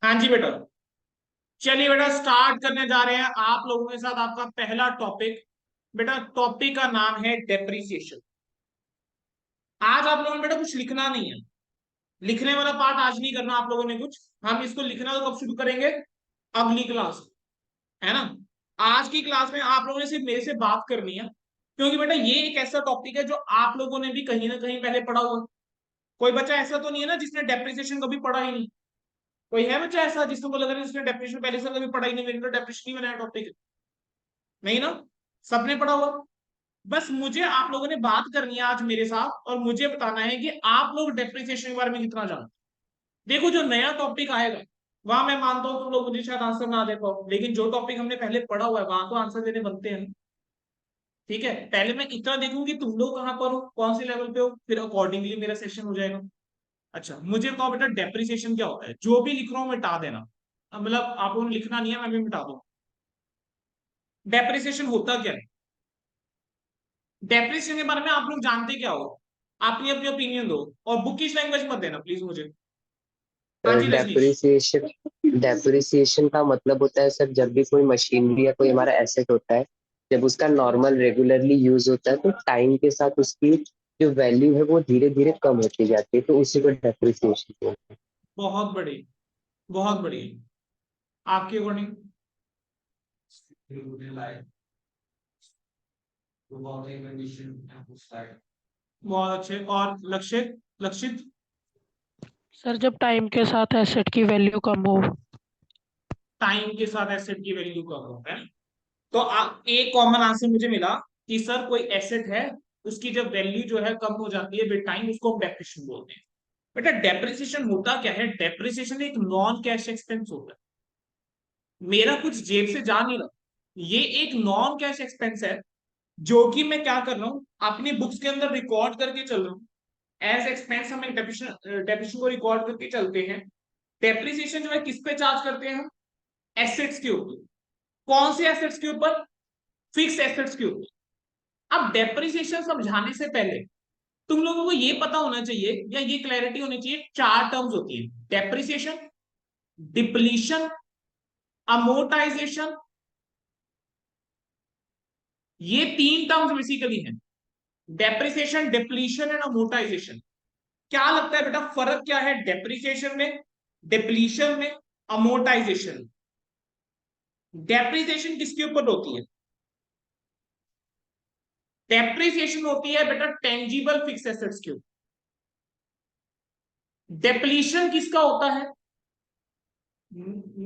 हाँ जी बेटा, चलिए बेटा स्टार्ट करने जा रहे हैं आप लोगों के साथ आपका पहला टॉपिक। बेटा टॉपिक का नाम है डेप्रिसिएशन। आज आप लोगों ने बेटा कुछ लिखना नहीं है, लिखने वाला पार्ट आज नहीं करना आप लोगों ने कुछ। हम इसको लिखना तो कब शुरू करेंगे, अगली क्लास, है ना। आज की क्लास में आप लोगों ने सिर्फ मेरे से बात करनी है, क्योंकि बेटा ये एक ऐसा टॉपिक है जो आप लोगों ने भी कहीं ना कहीं पहले पढ़ा हुआ है। कोई बच्चा ऐसा तो नहीं है ना जिसने डेप्रिसिएशन कभी पढ़ा ही नहीं। कोई है बच्चा ऐसा जिसको लग रहा है जिसने डेप्रिसिएशन पहले से कभी पढ़ा ही नहीं, मेरे तो डेप्रिसिएशन ही बनाया टॉपिक, नहीं ना, सबने पढ़ा हुआ। बस मुझे आप लोगों ने बात करनी है आज मेरे साथ और मुझे बताना है कि आप लोग डेप्रिसिएशन के बारे में कितना जानते हैं। देखो जो नया टॉपिक आएगा वहां मैं मानता हूँ तुम लोग मुझे शायद आंसर ना दे पाओ, लेकिन जो टॉपिक हमने पहले पढ़ा हुआ है वहां तो आंसर देने बनते हैं। ठीक है, पहले मैं इतना देखूंगी तुम लोग कहाँ पर हो, कौन से लेवल पे हो, फिर अकॉर्डिंगली मेरा सेशन हो जाएगा। अच्छा मुझे बताओ बेटा डेप्रिसिएशन क्या होता है, जो भी लिख रहा हूँ मिटा देना। मतलब आप लोगों ने लिखना नहीं है, मैं भी मिटा दूँ। डेप्रिसिएशन होता क्या है, डेप्रिसिएशन के बारे में आप लोग जानते क्या हो, अपनी अपनी ओपिनियन दो, और बुकिश लैंग्वेज मत देना प्लीज मुझे। हाँ जी रजनीश। डेप्रिसिएशन डेप्रिसिएशन का मतलब होता है सर, जब भी कोई मशीनरी या कोई हमारा एसेट होता है, जब उसका नॉर्मल रेगुलरली यूज होता है तो टाइम के साथ उसकी जो वैल्यू है वो धीरे धीरे कम होती जाती है, तो उसी को डेप्रिसिएशन बोलते हैं। बहुत बढ़िया, बहुत बढ़िया। आपके अकॉर्डिंग बहुत अच्छे। और लक्षित, लक्षित। सर जब टाइम के साथ एसेट की वैल्यू कम हो। टाइम के साथ एसेट की वैल्यू कम होता है, तो एक कॉमन आंसर मुझे मिला कि सर कोई एसेट है उसकी जब वैल्यू जो है कम हो जाती है विद टाइम, उसको हम डेप्रिसिएशन बोलते हैं। बेटा डेप्रिसिएशन होता क्या है, डेप्रिसिएशन एक नॉन कैश एक्सपेंस होता है। मेरा कुछ जेब से जा नहीं रहा, ये एक नॉन कैश एक्सपेंस है जो कि मैं क्या कर रहा हूं अपनी बुक्स के अंदर रिकॉर्ड करके चल रहा हूँ एज एक्सपेंस। हम डेप्रिसिएशन को रिकॉर्ड करके चलते हैं। डेप्रिसिएशन जो है किस पे चार्ज करते हैं हम, एसेट्स के ऊपर। कौन से एसेट्स के ऊपर, फिक्स एसेट्स के ऊपर। अब डेप्रिसिएशन समझाने से पहले तुम लोगों को ये पता होना चाहिए या ये क्लैरिटी होनी चाहिए, चार टर्म्स होती है, डेप्रिसिएशन, डिप्लीशन, अमोर्टाइजेशन। ये तीन टर्म्स बेसिकली हैं, डेप्रिसिएशन, डिप्लीशन एंड अमोर्टाइजेशन। क्या लगता है बेटा फर्क क्या है डेप्रिसिएशन में, डिप्लीशन में, अमोर्टाइजेशन। डेप्रिसिएशन किसके ऊपर होती है, डेप्रिसिएशन होती है बेटा टेंजिबल फिक्स एसेट्स के ऊपर। डेप्लीशन किसका होता है,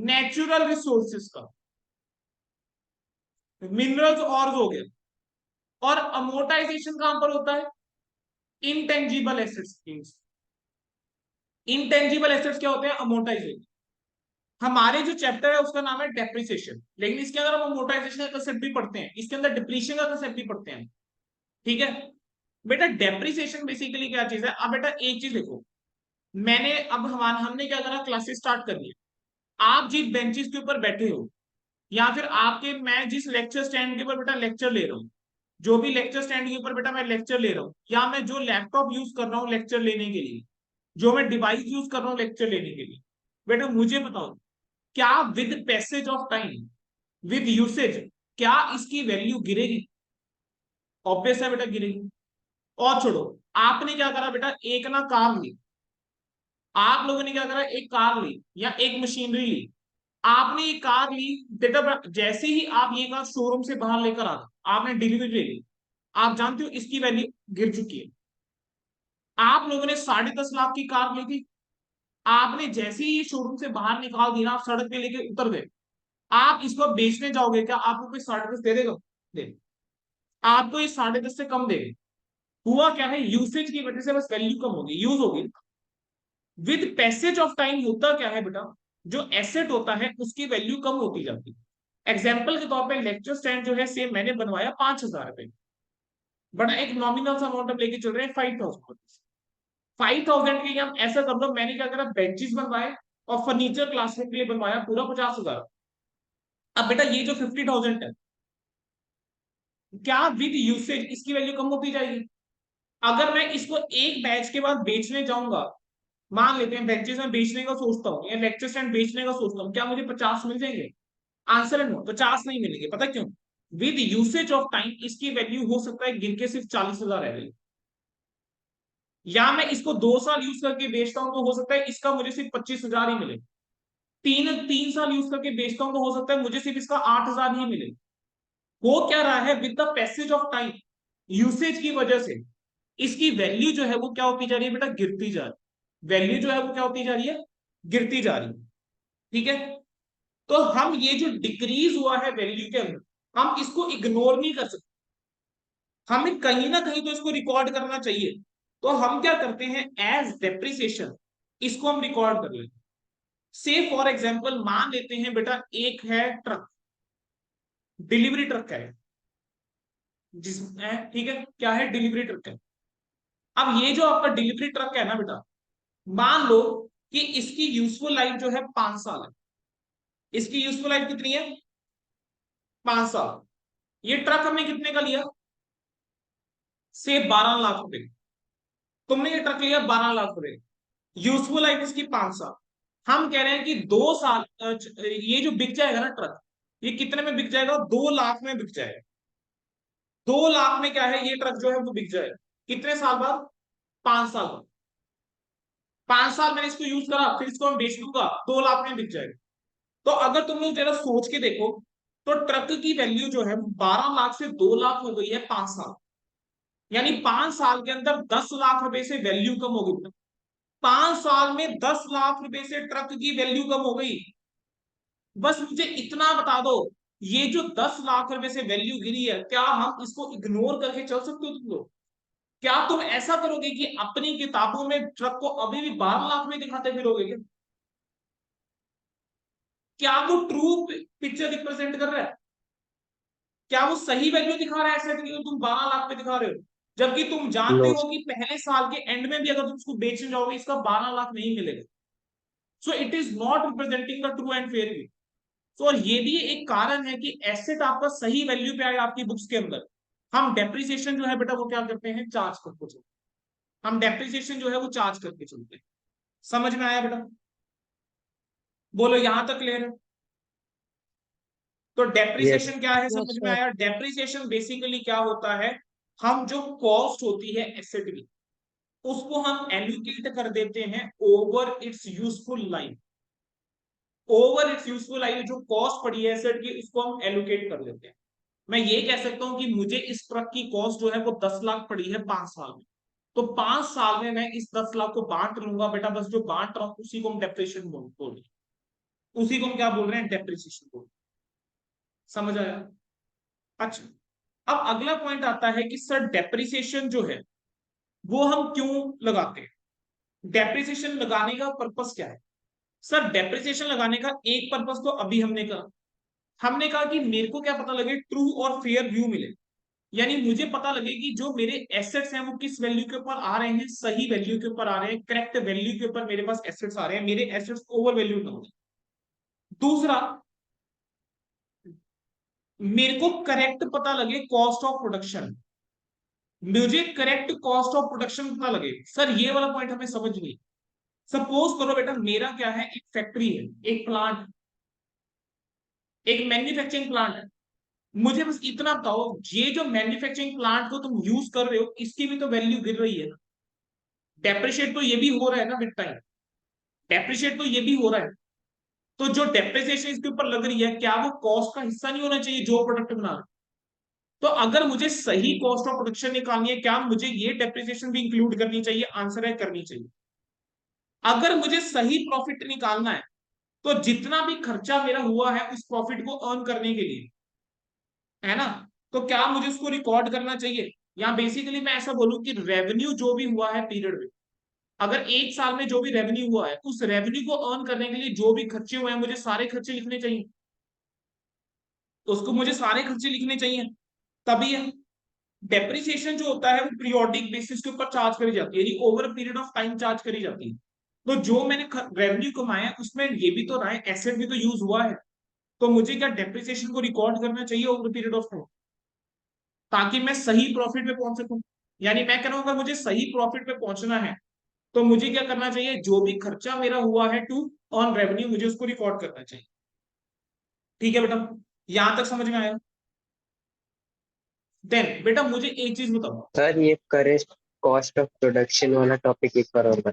नेचुरल रिसोर्सेस का, मिनरल्स और हो गए। और अमोर्टाइजेशन कहां पर होता है, इनटेंजिबल एसेट्स। इनटेंजिबल एसेट्स क्या होते हैं, अमोर्टाइजेशन। हमारे जो चैप्टर है उसका नाम है डेप्रिसिएशन, लेकिन इसके अंदर हम अमोर्टाइजेशन का कंसेप्ट भी पढ़ते हैं, इसके अंदर डिप्रीशिएशन का कंसेप्ट भी पढ़ते हैं। ठीक है बेटा, डेप्रिसिएशन बेसिकली क्या चीज है। अब बेटा एक चीज देखो, मैंने अब हमने क्या करा, क्लासेस स्टार्ट कर लिया। आप जिस बेंचेस के ऊपर बैठे हो या फिर आपके, मैं जिस लेक्चर स्टैंड के ऊपर बेटा लेक्चर ले रहा हूँ, जो भी लेक्चर स्टैंड के ऊपर बेटा मैं लेक्चर ले रहा हूँ, या मैं जो लैपटॉप यूज कर रहा हूँ लेक्चर लेने के लिए, जो मैं डिवाइस यूज कर रहा हूँ लेक्चर लेने के लिए, बेटा मुझे बताओ क्या with passage of time, with usage, क्या इसकी वैल्यू गिरेगी, ऑब्वियस है बेटा गिरेगी। और छोड़ो, आपने क्या करा बेटा, एक ना कार ली, आप लोगों ने क्या करा, एक कार ली या एक मशीनरी ली। आपने ये कार ली बेटा, जैसे ही आप ये कार शोरूम से बाहर लेकर आ गए, आपने डिलीवरी ले ली, आप जानते हो इसकी वैल्यू गिर चुकी है। आप लोगों ने 10.5 लाख की कार ली थी, आपने जैसे ही ये शोरूम से बाहर निकाल दिया, आप सड़क पे लेके उतर गए, आप इसको बेचने जाओगे, क्या आपको कोई 10.5 दे देगा, दे, आपको ये 10.5 से कम देगा। हुआ क्या है, यूसेज की वजह से बस वैल्यू कम होगी, यूज होगी। विद पैसेज ऑफ टाइम होता क्या है बेटा, जो एसेट होता है उसकी वैल्यू कम होती जाती है। एग्जाम्पल के तौर पे लेक्चर स्टैंड जो है सेम मैंने बनवाया 5,000 रुपए, बट एक नॉमिनल सा अमाउंट हम लेके चल रहे हैं 5,000। 5,000 के लिए हम ऐसा कर लो, मैंने क्या करा, बेंचेस बनवाए और फर्नीचर क्लासरूम के लिए बनवाया पूरा 50,000। अब बेटा ये जो 50,000 है, क्या विद यूसेज इसकी वैल्यू कम होती जाएगी। अगर मैं इसको एक बैच के बाद बेचने जाऊंगा मान लेते हैं बेंचेस में बेचने का सोचता हूँ या लेक्चर स्टैंड बेचने का सोचता हूँ, क्या मुझे 50 मिल जाएंगे? आंसर है नो, 50 नहीं मिलेंगे। पता क्यों? विद यूसेज ऑफ टाइम इसकी वैल्यू हो सकता है गिन के सिर्फ 40,000 रह गई, या मैं इसको 2 साल यूज करके बेचता हूं तो हो सकता है इसका मुझे सिर्फ 25,000 ही मिले। तीन तीन साल यूज करके बेचता हूं तो हो सकता है मुझे सिर्फ इसका 8,000 ही मिले। हो क्या रहा है, with the passage of time, usage की वजह से इसकी वैल्यू जो है वो क्या होती जा रही है बेटा? गिरती जा रही है। वैल्यू जो है वो क्या होती जा रही है? गिरती जा रही है। ठीक है, तो हम ये जो डिक्रीज हुआ है वैल्यू के अंदर, हम इसको इग्नोर नहीं कर सकते, हमें कहीं ना कहीं तो इसको रिकॉर्ड करना चाहिए। तो हम क्या करते हैं, एज डेप्रिसिएशन इसको हम रिकॉर्ड कर लेते हैं। से फॉर एग्जाम्पल मान लेते हैं बेटा एक है ट्रक, डिलीवरी ट्रक है, जिसमें ठीक है क्या है, डिलीवरी ट्रक है। अब ये जो आपका डिलीवरी ट्रक है ना बेटा, मान लो कि इसकी यूजफुल लाइफ जो है 5 साल है। इसकी यूजफुल लाइफ कितनी है? 5 साल। ये ट्रक हमने कितने का लिया? से 12 लाख रुपए। तुमने ये ट्रक लिया 12 लाख रुपए, यूजफुल लाइफ इसकी 5 साल। हम कह रहे हैं कि 2 साल ये जो बिक जाएगा ना ट्रक, ये कितने में बिक जाएगा? 2 लाख में बिक जाएगा। 2 लाख में क्या है, ये ट्रक जो है वो बिक जाएगा। कितने साल बाद? 5 साल बाद। 5 साल मैंने इसको यूज करा, फिर इसको मैं बेच दूंगा, 2 लाख में बिक जाएगा। तो अगर तुम लोग जरा सोच के देखो, तो ट्रक की वैल्यू जो है 12 लाख से 2 लाख हो गई है 5 साल। यानी 5 साल के अंदर 10 लाख रुपए से वैल्यू कम हो गई। 5 साल में 10 लाख रुपए से ट्रक की वैल्यू कम हो गई। बस मुझे इतना बता दो, ये जो 10 लाख रुपए से वैल्यू गिरी है, क्या हम इसको इग्नोर करके चल सकते हो तुम लोग? क्या तुम ऐसा करोगे कि अपनी किताबों में ट्रक को अभी भी 12 लाख में दिखाते फिरोगे क्या? क्या वो ट्रू पिक्चर रिप्रेजेंट कर रहा है? क्या वो सही वैल्यू दिखा रहा है ऐसे कि तुम 12 लाख पे दिखा रहे हो, जबकि तुम जानते नो हो कि पहले साल के एंड में भी अगर तुम उसको बेचने जाओगे इसका 12 लाख नहीं मिलेगा। So it is not representing the true and fair. तो और ये भी एक कारण है कि एसेट आपका सही वैल्यू पे आए आपकी बुक्स के अंदर। हम डेप्रिसिएशन जो है बेटा वो क्या करते हैं, चार्ज करके चलते हैं। हम डेप्रिसिएशन जो है वो चार्ज करके चलते हैं। समझ में आया बेटा? बोलो यहां तक क्लियर है? तो यस डेप्रिसिएशन क्या है, यस समझ में सर। आया? डेप्रिसिएशन बेसिकली क्या होता है, हम जो कॉस्ट होती है एसेट की, उसको हम एलोकेट कर देते हैं over it's useful life. Over it's useful life जो कॉस्ट पड़ी है एसेट की, उसको हम एलोकेट कर देते हैं। मैं ये कह सकता हूं कि मुझे इस ट्रक की कॉस्ट जो है वो 10 लाख पड़ी है 5 साल में। तो 5 साल में मैं इस 10 लाख को बांट लूंगा बेटा, बस जो बांट रहा हूं उसी को हम डेप्रिसिएशन बोल रहे हैं। उसी को हम क्या बोल रहे हैं, डेप्रिसिएशन बोल। समझ आया? अच्छा, अब अगला पॉइंट आता है कि सर डेप्रिसिएशन जो है वो हम क्यों लगाते हैं? डेप्रिसिएशन लगाने का पर्पस क्या है? सर डेप्रिसिएशन लगाने का एक पर्पस तो अभी हमने कहा कि मेरे को क्या पता लगे, ट्रू और फेयर व्यू मिले। यानी मुझे पता लगे कि जो मेरे एसेट्स हैं वो किस वैल्यू के ऊपर आ रहे हैं, सही वैल्यू के ऊपर आ रहे हैं, करेक्ट वैल्यू के ऊपर मेरे पास एसेट्स आ रहे हैं, मेरे एसेट्स ओवर वैल्यू ना हो। दूसरा, मेरे को करेक्ट पता लगे कॉस्ट ऑफ प्रोडक्शन। मुझे करेक्ट कॉस्ट ऑफ प्रोडक्शन पता लगे। सर ये वाला पॉइंट हमें समझ नहीं। सपोज करो बेटा मेरा क्या है, एक फैक्ट्री है, एक प्लांट, एक मैन्युफैक्चरिंग प्लांट है। मुझे बस इतना बताओ, ये जो मैन्युफैक्चरिंग प्लांट को तुम यूज कर रहे हो इसकी भी तो वैल्यू गिर रही है ना। डेप्रिशिएट तो ये भी हो रहा है ना विद टाइम। डेप्रिशिएट तो ये भी हो रहा है। तो जो डेप्रिसिएशन इसके ऊपर लग रही है, क्या वो कॉस्ट का हिस्सा नहीं होना चाहिए जो प्रोडक्ट बना रहा है? तो अगर मुझे सही कॉस्ट ऑफ प्रोडक्शन निकालनी है, क्या मुझे ये डेप्रिसिएशन भी इंक्लूड करनी चाहिए? आंसर है करनी चाहिए। अगर मुझे सही प्रॉफिट निकालना है, तो जितना भी खर्चा मेरा हुआ है उस प्रॉफिट को अर्न करने के लिए, है ना, तो क्या मुझे उसको रिकॉर्ड करना चाहिए? या बेसिकली मैं ऐसा बोलूं कि रेवेन्यू जो भी हुआ है पीरियड में, अगर एक साल में जो भी रेवेन्यू हुआ है उस रेवेन्यू को अर्न करने के लिए जो भी खर्चे हुए हैं मुझे सारे खर्चे लिखने चाहिए। तो उसको मुझे सारे खर्चे लिखने चाहिए, तभी है। डेप्रिसिएशन जो होता है वो पीरियोडिक बेसिस के ऊपर चार्ज करी जाती है, यानी over period of time charge करी जाती है। तो जो मैंने रेवेन्यू कमाया है उसमें ये भी तो रहा है, एसेट भी तो यूज हुआ है। तो मुझे क्या डेप्रिसिएशन को रिकॉर्ड करना चाहिए ओवर पीरियड ऑफ टाइम, ताकि मैं सही प्रॉफिट पे पहुंच सकूं। यानी मैं कह रहा हूं अगर मुझे सही प्रॉफिट पे पहुंचना है, तो मुझे क्या करना चाहिए, जो भी खर्चा मेरा हुआ है टू ऑन रेवेन्यू, मुझे उसको रिकॉर्ड करना चाहिए। ठीक है बेटा, यहां तक समझ में आया? देन बेटा मुझे एक चीज बताओ। सर ये करेक्ट कॉस्ट ऑफ प्रोडक्शन वाला टॉपिक एक बार और बता।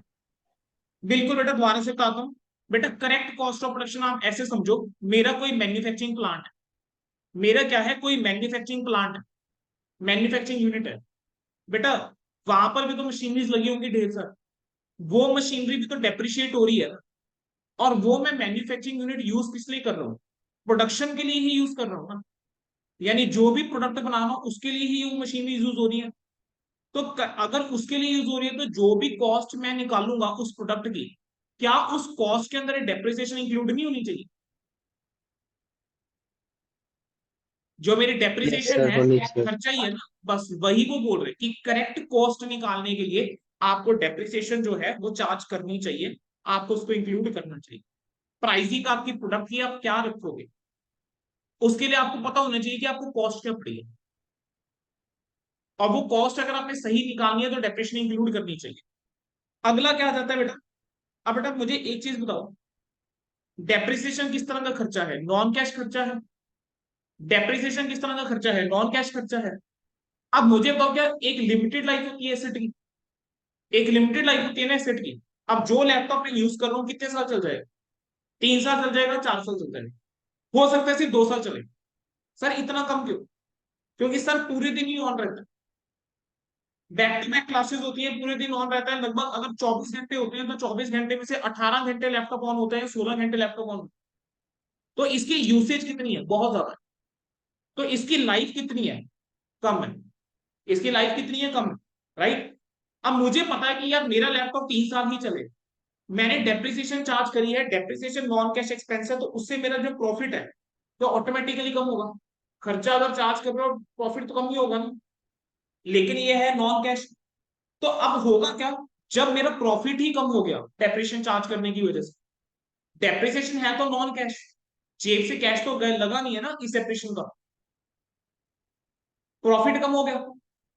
बिल्कुल बेटा, दोबारा से बताता हूँ। बेटा करेक्ट कॉस्ट ऑफ प्रोडक्शन आप ऐसे समझो, मेरा कोई मैन्युफैक्चरिंग प्लांट है, मेरा क्या है, कोई मैन्युफैक्चरिंग प्लांट है, मैन्युफैक्चरिंग यूनिट है। बेटा वहां पर भी तो मशीनरीज लगी होंगी ढेर सारी, वो मशीनरी भी तो डेप्रिशिएट हो रही है ना। और वो मैं मैन्युफैक्चरिंग यूनिट यूज किस लिए कर रहा हूँ, प्रोडक्शन के लिए ही यूज कर रहा हूँ ना। यानी जो भी प्रोडक्ट बना रहा हूँ उसके लिए ही वो मशीनरी यूज हो रही है। तो अगर उसके लिए यूज हो रही है तो जो भी कॉस्ट मैं निकालूंगा उस प्रोडक्ट की, क्या उस कॉस्ट के अंदर डेप्रिसिएशन इंक्लूड नहीं होनी चाहिए? जो मेरी यस डेप्रिसिएशन सर, है होनी वो चाहिए। खर्चा ही है ना, बस वही वो बोल रहे कि करेक्ट कॉस्ट निकालने के लिए आपको डेप्रिसिएशन जो है वो चार्ज करनी चाहिए, आपको उसको इंक्लूड करना चाहिए। प्राइसिंग आपकी प्रोडक्ट की आप क्या रखोगे, उसके लिए आपको पता होना चाहिए कि आपको कॉस्ट क्या पड़ी है। और वो कॉस्ट अगर आपने सही निकालनी है तो डेप्रिसिएशन इंक्लूड करनी चाहिए। अगला क्या आ जाता है बेटा, अब बेटा मुझे एक चीज बताओ, डेप्रिसिएशन किस तरह का खर्चा है, नॉन कैश खर्चा है। डेप्रिसिएशन किस तरह का खर्चा है, नॉन कैश खर्चा है। अब मुझे बताओ, क्या एक लिमिटेड लाइफ होती है एसेट की, एक लिमिटेड लाइफ होती है ना एसेट की। अब जो लैपटॉप मैं यूज कर रहा हूँ कितने साल चल जाएगा, 3 साल चल जाएगा, 4 साल चल जाएगा, हो सकता है सिर्फ 2 साल चले। सर इतना कम क्यों? क्योंकि सर पूरे दिन ही ऑन रहता है, बैक टू बैक क्लासेस होती है, पूरे दिन ऑन रहता है। लगभग अगर 24 घंटे होते हैं तो 24 घंटे में से 18 घंटे लैपटॉप ऑन होता है, 16 घंटे लैपटॉप ऑन। तो इसकी यूसेज कितनी है, बहुत ज्यादा है। तो इसकी लाइफ कितनी है, कम है। इसकी लाइफ कितनी है, कम है, राइट। अब मुझे पता है कि यार मेरा लैपटॉप 3 साल ही चले, मैंने डेप्रिसिएशन चार्ज करी है, डेप्रिसिएशन नॉन कैश एक्सपेंस है, तो उससे मेरा जो प्रॉफिट है तो ऑटोमेटिकली कम होगा। खर्चा अगर चार्ज कर रहे हो प्रॉफिट तो कम ही होगा ना। लेकिन ये है नॉन कैश। तो अब होगा क्या, जब मेरा प्रॉफिट ही कम हो गया डेप्रिसिएशन चार्ज करने की वजह से, डेप्रिसिएशन है तो नॉन कैश, जेब से कैश तो लगा नहीं है ना इस डेप्रिसिएशन का, प्रॉफिट कम हो गया।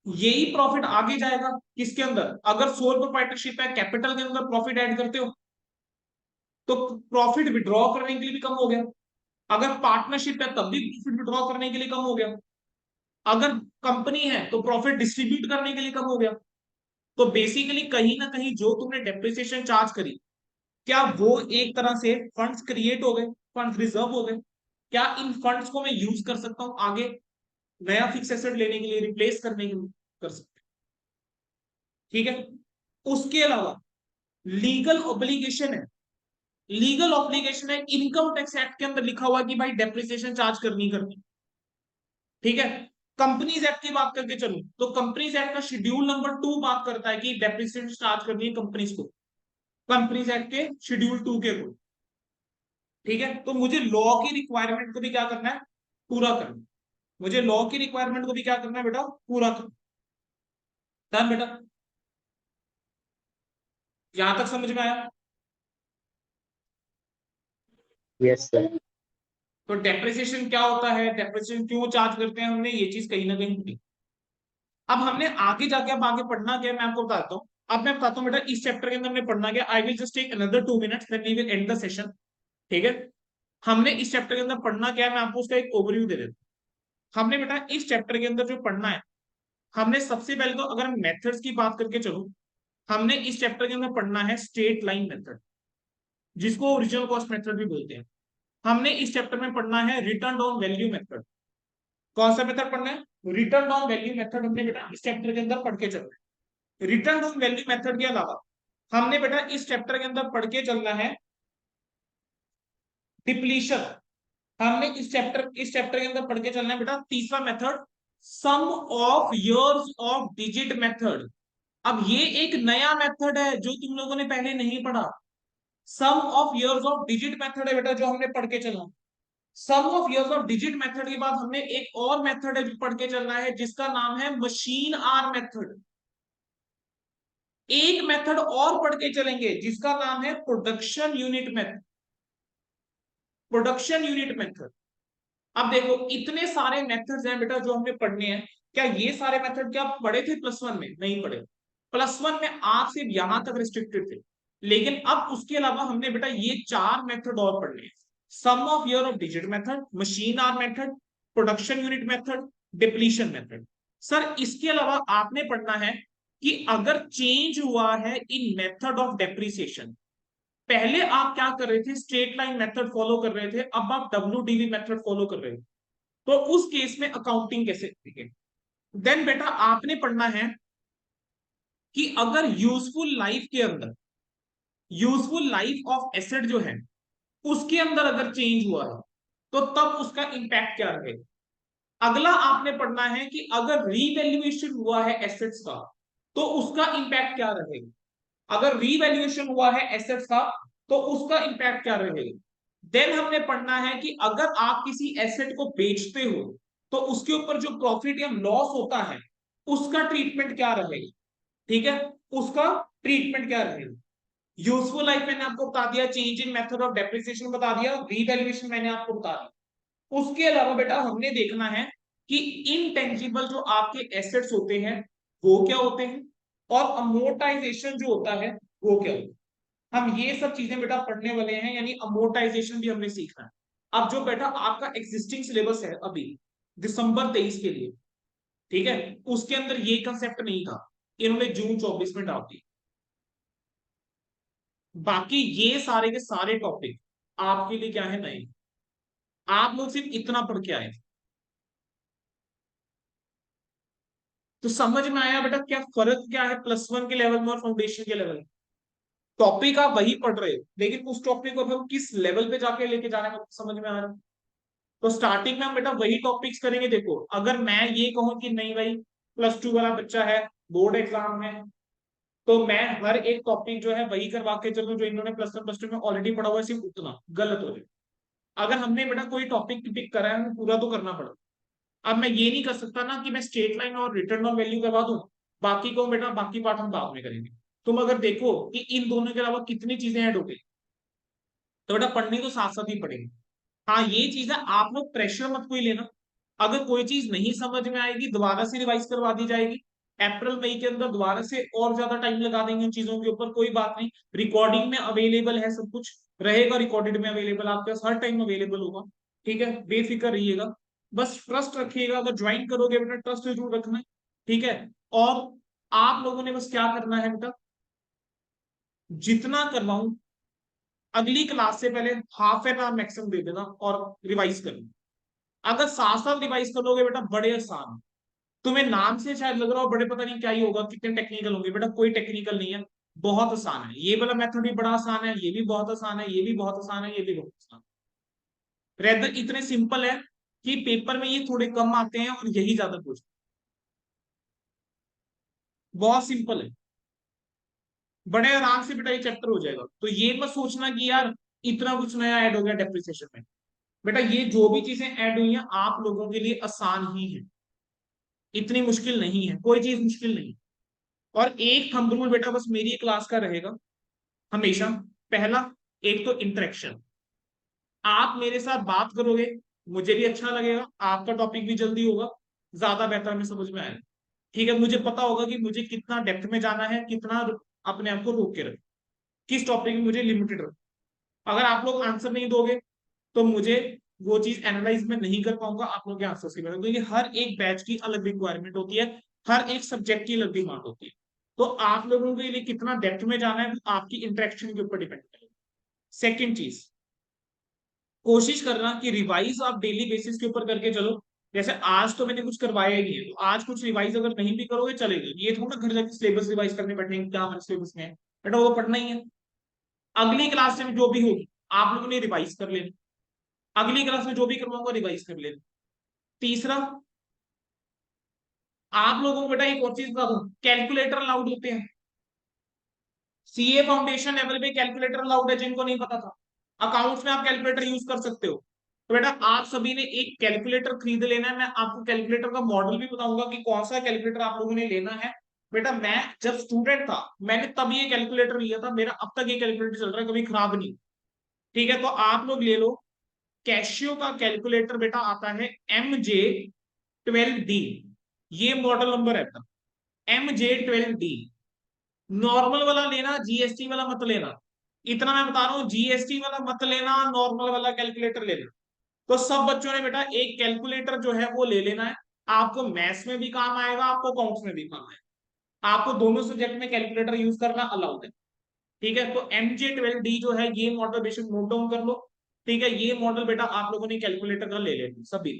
यही प्रॉफिट आगे जाएगा किसके अंदर, अगर सोल प्रोप्राइटरशिप है, कैपिटल के अंदर प्रॉफिट ऐड करते हो तो प्रॉफिट विड्रॉ करने के लिए भी कम हो गया। अगर पार्टनरशिप है तब भी प्रॉफिट विड्रॉ करने के लिए कम हो गया। अगर कंपनी है तो प्रॉफिट डिस्ट्रीब्यूट करने के लिए कम हो गया। तो बेसिकली कहीं ना कहीं जो तुमने डेप्रिसिएशन चार्ज करी, क्या वो एक तरह से फंड्स क्रिएट हो गए, फंड्स रिजर्व हो गए। क्या इन फंड्स को मैं यूज कर सकता हूं आगे नया फिक्स एसेट लेने के लिए, रिप्लेस करने के लिए, कर सकते हैं। ठीक है। उसके अलावा लीगल ऑब्लिगेशन है, लीगल ऑब्लिगेशन है, इनकम टैक्स एक्ट के अंदर लिखा हुआ है कि भाई डेप्रिसिएशन चार्ज करनी करनी। ठीक है। कंपनीज एक्ट की बात करके चलूं तो कंपनीज एक्ट का शेड्यूल नंबर 2 बात करता है कि डेप्रिसिएशन चार्ज करनी है कंपनीज को, कंपनीज एक्ट के शेड्यूल 2 के अकॉर्डिंग। ठीक है। तो मुझे लॉ की रिक्वायरमेंट को भी क्या करना है, पूरा करना। मुझे लॉ की रिक्वायरमेंट को भी क्या करना है बेटा, पूरा करना। डन बेटा, यहां तक समझ में आया? Yes sir. तो डेप्रिसिएशन क्या होता है, डेप्रिसिएशन क्यों चार्ज करते हैं, हमने ये चीज कहीं ना कहीं पढ़ी। अब हमने आगे जाके, अब आगे पढ़ना क्या है मैं आपको बताता हूँ। अब मैं बताता हूँ बेटा इस चैप्टर के अंदर हमने पढ़ना क्या, I will just take another 2 minutes then we will end the session. ठीक है। हमने इस चैप्टर के अंदर पढ़ना क्या है, मैं आपको उसका एक ओवरव्यू दे देता हूँ। हमने बेटा इस चैप्टर के अंदर जो पढ़ना है, हमने सबसे पहले तो अगर मेथड्स की बात करके चलो, हमने इस चैप्टर के अंदर पढ़ना है स्ट्रेट लाइन मेथड, जिसको ओरिजिनल कॉस्ट मेथड भी बोलते हैं। हमने इस चैप्टर में पढ़ना है रिटर्न डाउन वैल्यू मेथड। कौन सा मेथड पढ़ना है, रिटर्न डाउन वैल्यू मेथड हमने बेटा इस चैप्टर के अंदर पढ़ के चलना है। रिटर्न डाउन वैल्यू मेथड के अलावा हमने बेटा इस चैप्टर के अंदर पढ़ के चलना है डिप्लीशन। हमने इस चैप्टर के अंदर पढ़ के चलना है बेटा तीसरा method, sum of years of digit method. अब ये एक नया मेथड है जो तुम लोगों ने पहले नहीं पढ़ा। Sum of years of digit method है बेटा जो हमने पढ़ के चलना। Sum of years of digit method के बाद हमने एक और मेथड है जो पढ़ के चलना है, जिसका नाम है मशीन आर मेथड। एक मेथड और पढ़ के चलेंगे जिसका नाम है production unit method, production unit method. अब देखो इतने सारे मेथड्स हैं बेटा जो हमने पढ़ने हैं। क्या ये सारे मेथड क्या पढ़े थे +1 में, नहीं पढ़े। +1 में आप सिर्फ यहां तक रिस्ट्रिक्टेड थे, लेकिन अब उसके अलावा हमने बेटा ये 4 मेथड और पढ़ने हैं। Sum of year of digit method, machine hour method, production unit method, depletion method. Sir इसके अलावा आपने पढ़ना है कि अगर चेंज हुआ है इन मेथड ऑफ डेप्रिसिएशन, पहले आप क्या कर रहे थे, स्ट्रेट लाइन मेथड फॉलो कर रहे थे, अब आप WDV मेथड फॉलो कर रहे हो, तो उस केस में अकाउंटिंग कैसे करेंगे। देन बेटा आपने पढ़ना है कि अगर यूजफुल लाइफ के अंदर, यूजफुल लाइफ ऑफ एसेट जो है उसके अंदर अगर चेंज हुआ है तो तब उसका इंपैक्ट क्या रहेगा। अगला आपने पढ़ना है कि अगर रीवैल्यूएशन हुआ है एसेट्स का तो उसका इंपैक्ट क्या रहेगा। अगर रीवैल्यूएशन हुआ है एसेट्स का तो उसका इंपैक्ट क्या रहेगा। देन हमने पढ़ना है कि अगर आप किसी एसेट को बेचते हो तो उसके ऊपर जो प्रॉफिट या लॉस होता है उसका ट्रीटमेंट क्या रहेगा। ठीक है, उसका ट्रीटमेंट क्या रहेगा। यूजफुल लाइफ मैंने आपको बता दिया, change in method of depreciation बता दिया, रीवैल्यूएशन मैंने आपको बता दिया। उसके अलावा बेटा हमने देखना है कि इनटेंजिबल जो आपके एसेट्स होते हैं वो क्या होते हैं, और अमोर्टाइजेशन जो होता है वो क्या होता है। हम ये सब चीजें बेटा पढ़ने वाले हैं, यानी अमोर्टाइजेशन भी हमने सीखना है। अब जो बेटा आपका एग्जिस्टिंग सिलेबस है अभी दिसंबर 23 के लिए, ठीक है, उसके अंदर ये कंसेप्ट नहीं था, इन्होंने जून 24 में डाल दी। बाकी ये सारे के सारे टॉपिक आपके लिए क्या है, नए। आप लोग सिर्फ इतना पढ़ के आए, तो समझ में आया बेटा क्या फर्क क्या है +1 के लेवल में और फाउंडेशन के लेवल में। टॉपिक आप वही पढ़ रहे हो, लेकिन उस टॉपिक को हम किस लेवल पे जाके लेके जाने में समझ में आ रहा है। तो स्टार्टिंग में हम बेटा वही टॉपिक्स करेंगे। देखो अगर मैं ये कहूं कि नहीं भाई +2 वाला बच्चा है, बोर्ड एग्जाम है, तो मैं हर एक टॉपिक जो है वही करवा के चलूं जो इन्होंने +1 +2 में ऑलरेडी पढ़ा हुआ है, सिर्फ उतना गलत हो जाए। अगर हमने बेटा कोई टॉपिक पिक करा है हमें पूरा तो करना पड़ा। अब मैं ये नहीं कर सकता ना कि मैं स्ट्रेट लाइन और रिटर्न ऑफ वैल्यू करवा दूं, बाकी को बेटा बाकी पार्ट हम बाद में करेंगे। तुम अगर देखो कि इन दोनों के अलावा कितनी चीजें ऐड हो गई, तो बेटा पढ़नी तो साथ साथ ही पड़ेगी। हाँ ये चीज है, आप लोग प्रेशर मत कोई लेना। अगर कोई चीज नहीं समझ में आएगी दोबारा से रिवाइज करवा दी जाएगी, अप्रैल मई के अंदर दोबारा से और ज्यादा टाइम लगा देंगे उन चीजों के ऊपर, कोई बात नहीं। रिकॉर्डिंग में अवेलेबल है, सब कुछ रहेगा रिकॉर्डेड में अवेलेबल, आपके पास हर टाइम अवेलेबल होगा। ठीक है, बेफिक्र रहिएगा, बस ट्रस्ट रखिएगा। अगर ज्वाइन करोगे बेटा ट्रस्ट जरूर रखना है, ठीक है। और आप लोगों ने बस क्या करना है बेटा, जितना करवाऊं अगली क्लास से पहले हाफ एन आवर मैक्सिमम दे देना और रिवाइज करना। अगर साथ साथ रिवाइज कर लोगे बेटा बड़े आसान। तुम्हें नाम से शायद लग रहा हो बड़े पता नहीं क्या ही होगा, कितने टेक्निकल होंगे, बेटा कोई टेक्निकल नहीं है, बहुत आसान है। ये वाला मेथड भी बड़ा आसान है, ये भी बहुत आसान है, ये भी बहुत आसान है, ये भी बहुत आसान है। रेदर इतने सिंपल है कि पेपर में ये थोड़े कम आते हैं और यही ज्यादा पूछते हैं। बहुत सिंपल है, बड़े आराम से बेटा ये चैप्टर हो जाएगा। तो ये मत सोचना कि यार इतना कुछ नया ऐड हो गया डेप्रिसिएशन में। बेटा ये जो भी चीजें ऐड हुई हैं आप लोगों के लिए आसान ही है, इतनी मुश्किल नहीं है, कोई चीज मुश्किल नहीं। और एक थंब रूल बेटा बस मेरी क्लास का रहेगा हमेशा। पहला, एक तो इंटरेक्शन, आप मेरे साथ बात करोगे मुझे भी अच्छा लगेगा, आपका टॉपिक भी जल्दी होगा, ज्यादा बेहतर में समझ में आएगा। ठीक है, मुझे पता होगा कि मुझे कितना डेप्थ में जाना है, कितना अपने आप को रोक के रख, किस टॉपिक में मुझे लिमिटेड रख। अगर आप लोग आंसर नहीं दोगे तो मुझे वो चीज एनालाइज में नहीं कर पाऊंगा आप लोगों के आंसर की वजह, क्योंकि हर एक बैच की अलग रिक्वायरमेंट होती है, हर एक सब्जेक्ट की अलग डिमांड होती है। तो आप लोगों के लिए कितना डेप्थ में जाना है आपकी इंटरेक्शन के ऊपर डिपेंड करेगा। सेकेंड चीज, कोशिश करना कि रिवाइज आप डेली बेसिस के ऊपर करके चलो। जैसे आज तो मैंने कुछ करवाया ही नहीं है, तो आज कुछ रिवाइज अगर नहीं भी करोगे चलेगा, ये थोड़ा घर जाके सिलेबस रिवाइज करने बैठेंगे क्या हमारे सिलेबस में है, बेटा वो पढ़ना ही है। अगली क्लास में जो भी होगी आप लोगों ने रिवाइज कर लेना, अगली क्लास में जो भी करवाऊंगा रिवाइज कर लेना। तीसरा, आप लोगों को बेटा एक और चीज बता दूं, कैलकुलेटर अलाउड होते हैं, सीए फाउंडेशन लेवल पे कैलकुलेटर अलाउड है, जिनको नहीं पता था। अकाउंट्स में आप कैलकुलेटर यूज कर सकते हो। तो बेटा आप सभी ने एक कैलकुलेटर खरीद लेना है, मैं आपको कैलकुलेटर का मॉडल भी बताऊंगा कि कौन सा कैलकुलेटर आप लोगों ने लेना है। बेटा मैं जब स्टूडेंट था मैंने तब ये कैलकुलेटर लिया था, मेरा अब तक ये कैलकुलेटर चल रहा है, कभी खराब नहीं। ठीक है, तो आप लोग ले लो। कैशियो का कैलकुलेटर बेटा आता है MJ12D, ये मॉडल नंबर है बेटा MJ12D। नॉर्मल वाला लेना, जीएसटी वाला मत लेना, इतना मैं बता रहा हूँ, जीएसटी वाला मत लेना, नॉर्मल वाला कैलकुलेटर लेना। तो सब बच्चों ने बेटा एक कैलकुलेटर जो है वो ले लेना है, आपको मैथ्स में भी काम आएगा, आपको अकाउंट्स में भी काम आएगा, आपको दोनों सब्जेक्ट में कैलकुलेटर यूज करना अलाउड है। ठीक है, तो MJ12D जो है ये मॉडल बेशक नोट डाउन कर लो। ठीक है, ये मॉडल बेटा आप लोगों ने कैलकुलेटर का ले लेना सभी।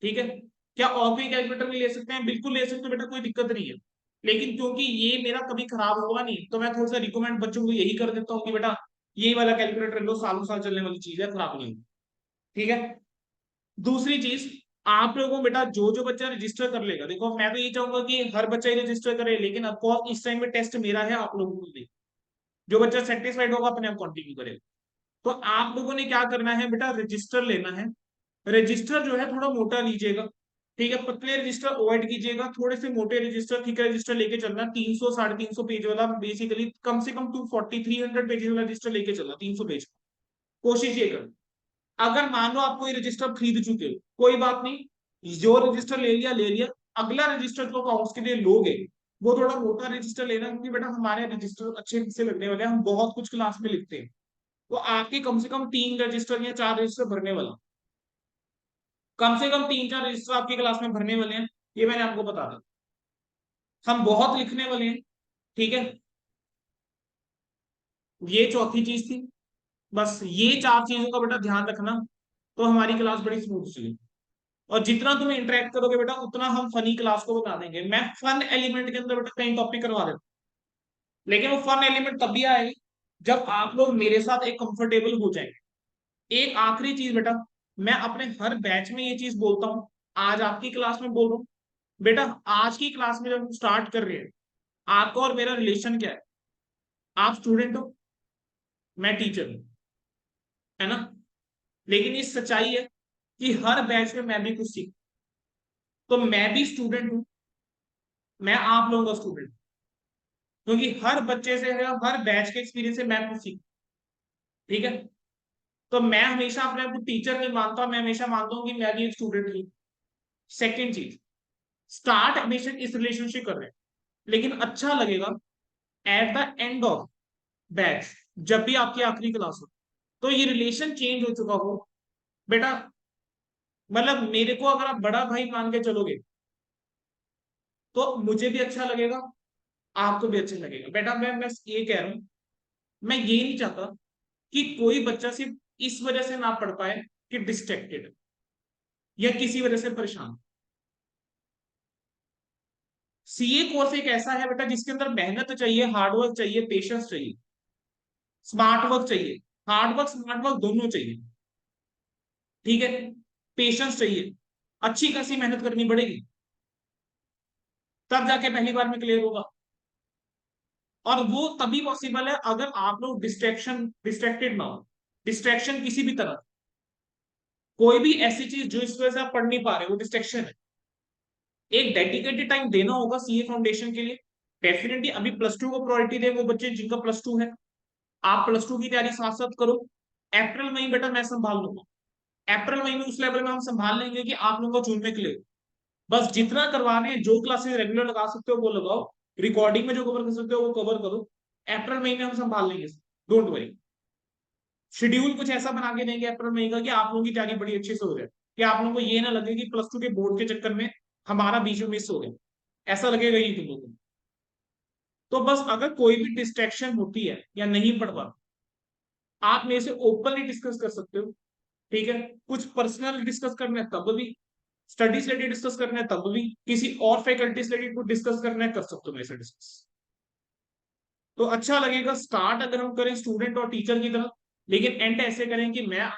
ठीक है, क्या और कोई कैलकुलेटर भी ले सकते हैं? बिल्कुल ले सकते हो बेटा, कोई दिक्कत नहीं है। लेकिन क्योंकि ये मेरा कभी खराब होगा नहीं, तो मैं थोड़ा सा रिकमेंड बच्चों को यही कर देता हूँ कि बेटा ये वाला कैलकुलेटर लो, सालों साल चलने वाली चीज है, खराब नहीं होगी। ठीक है, दूसरी चीज, आप लोगों को बेटा जो जो बच्चा रजिस्टर कर लेगा, देखो मैं तो ये चाहूंगा कि हर बच्चा ही रजिस्टर करे, लेकिन ऑफकोर्स इस टाइम में टेस्ट मेरा है, आप लोगों को भी। जो बच्चा सेटिस्फाइड होगा अपने आप कंटिन्यू करेगा। तो आप लोगों ने क्या करना है बेटा, रजिस्टर लेना है। रजिस्टर जो है थोड़ा मोटा लीजिएगा। ठीक है, पतले रजिस्टर अवॉइड कीजिएगा, थोड़े से मोटे रजिस्टर, थिक रजिस्टर लेके चलना। 300 350 पेज वाला, बेसिकली कम से कम 240 300 पेज वाला रजिस्टर लेके चलना, 300 पेज। कोशिश ये कर, अगर मान लो आप कोई रजिस्टर खरीद चुके हो, कोई बात नहीं, जो रजिस्टर ले लिया, अगला रजिस्टर जो अकाउंट्स के लिए लोगे वो थोड़ा मोटा रजिस्टर लेना, क्योंकि बेटा हमारे रजिस्टर अच्छे से लगने वाले हैं, हम बहुत कुछ क्लास में लिखते हैं। तो आपके कम से कम 3 रजिस्टर या 4 रजिस्टर भरने वाला, कम से कम 3 4 रजिस्टर आपकी क्लास में भरने वाले हैं, ये मैंने आपको बता दिया। हम बहुत लिखने वाले हैं। ठीक है, ये चौथी चीज थी। बस ये 4 चीजों का बेटा ध्यान रखना, तो हमारी क्लास बड़ी स्मूथ चलेगी। और जितना तुम इंटरेक्ट करोगे बेटा, उतना हम फनी क्लास को बता देंगे। मैं फन एलिमेंट के अंदर बेटा कई टॉपिक करवा देता हूँ, लेकिन वो फन एलिमेंट तभी आएगी जब आप लोग मेरे साथ एक कंफर्टेबल हो जाएंगे। एक आखिरी चीज बेटा, मैं अपने हर बैच में ये चीज बोलता हूँ, आज आपकी क्लास में बोल रहा हूँ। बेटा आज की क्लास में जब हम स्टार्ट कर रहे हैं, आपका और मेरा रिलेशन क्या है? आप स्टूडेंट हो, मैं टीचर हूं, है ना? लेकिन ये सच्चाई है कि हर बैच में मैं भी कुछ सीख, तो मैं भी स्टूडेंट हूं, मैं आप लोगों का स्टूडेंट, क्योंकि हर बच्चे से है, हर बैच के एक्सपीरियंस से मैं कुछ सीख। ठीक है, तो मैं हमेशा अपने आप को टीचर नहीं मानता, मैं हमेशा मानता हूँ कि मैं भी एक स्टूडेंट हूँ। सेकेंड चीज, स्टार्ट हमेशा इस रिलेशनशिप कर रहे हैं, लेकिन अच्छा लगेगा at the end of batch, जब भी आपकी आखिरी क्लास हो, तो ये रिलेशन चेंज हो चुका हो बेटा। मतलब मेरे को अगर आप बड़ा भाई मान के चलोगे, तो मुझे भी अच्छा लगेगा, आपको भी अच्छा लगेगा। बेटा मैं ये कह रहा हूं, मैं ये नहीं चाहता कि कोई बच्चा सिर्फ इस वजह से ना पढ़ पाए कि डिस्ट्रैक्टेड या किसी वजह से परेशान। सीए कोर्स एक ऐसा है बेटा जिसके अंदर मेहनत चाहिए, हार्डवर्क चाहिए, पेशेंस चाहिए, स्मार्ट वर्क चाहिए। हार्डवर्क स्मार्ट वर्क दोनों चाहिए। ठीक है, पेशेंस चाहिए, अच्छी खासी मेहनत करनी पड़ेगी, तब जाके पहली बार में क्लियर होगा। और वो तभी पॉसिबल है अगर आप लोग डिस्ट्रैक्टेड ना हो। डिस्ट्रैक्शन किसी भी तरह, कोई भी ऐसी चीज जो इस वजह से आप पढ़ नहीं पा रहे, वो डिस्ट्रैक्शन है। एक डेडिकेटेड टाइम देना होगा सीए फाउंडेशन के लिए। डेफिनेटली अभी +2 को प्रायोरिटी दे वो बच्चे जिनका +2 है। आप +2 की तैयारी साथ साथ करो। अप्रैल मई बेटा मैं संभाल लूंगा, अप्रैल मई में उस लेवल में हम संभाल लेंगे कि आप लोगों को जून में क्लियर। बस जितना करवाने हैं, जो क्लासेस रेगुलर लगा सकते हो वो लगाओ, रिकॉर्डिंग में जो कवर कर सकते हो वो कवर करो। अप्रैल मई में हम संभाल लेंगे, डोंट वरी। शेड्यूल कुछ ऐसा बना के देंगे अप्रैल मई का कि आप लोगों की तैयारी बड़ी अच्छे से हो जाए, कि आप लोगों को ये ना लगे कि +2 के बोर्ड के चक्कर में हमारा बीच में मिस हो गया, ऐसा लगेगा ही तुम लोगों को। तो बस अगर कोई भी डिस्ट्रैक्शन होती है या नहीं पढ़ पा, आप मेरे से ओपनली डिस्कस कर सकते हो। ठीक है, कुछ पर्सनल डिस्कस करना है तब भी, स्टडीज रिलेटेड डिस्कस करना है तब भी, किसी और फैकल्टी से रिलेटेड कुछ डिस्कस करना है कर सकते हो मेरे से डिस्कस। तो अच्छा लगेगा स्टार्ट अगर हम करें स्टूडेंट और टीचर की तरह, लेकिन एंड ऐसे करें कि मैं,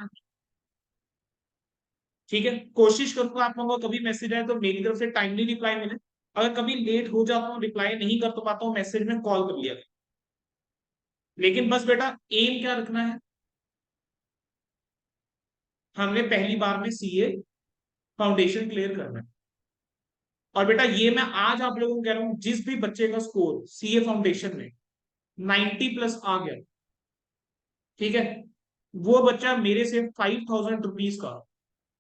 ठीक है, कोशिश करूंगा आप लोगों को कभी मैसेज आए तो मेरी तरफ से टाइमली रिप्लाई मिले। अगर कभी लेट हो जाता हूँ, रिप्लाई नहीं कर तो पाता हूँ, मैसेज में कॉल कर लिया। लेकिन बस बेटा एम क्या रखना है, हमने पहली बार में सीए फाउंडेशन क्लियर करना है। और बेटा ये मैं आज आप लोगों को कह रहा हूँ, जिस भी बच्चे का स्कोर सीए फाउंडेशन में 90+ आ गया, ठीक है, वो बच्चा मेरे से 5,000 रुपीज का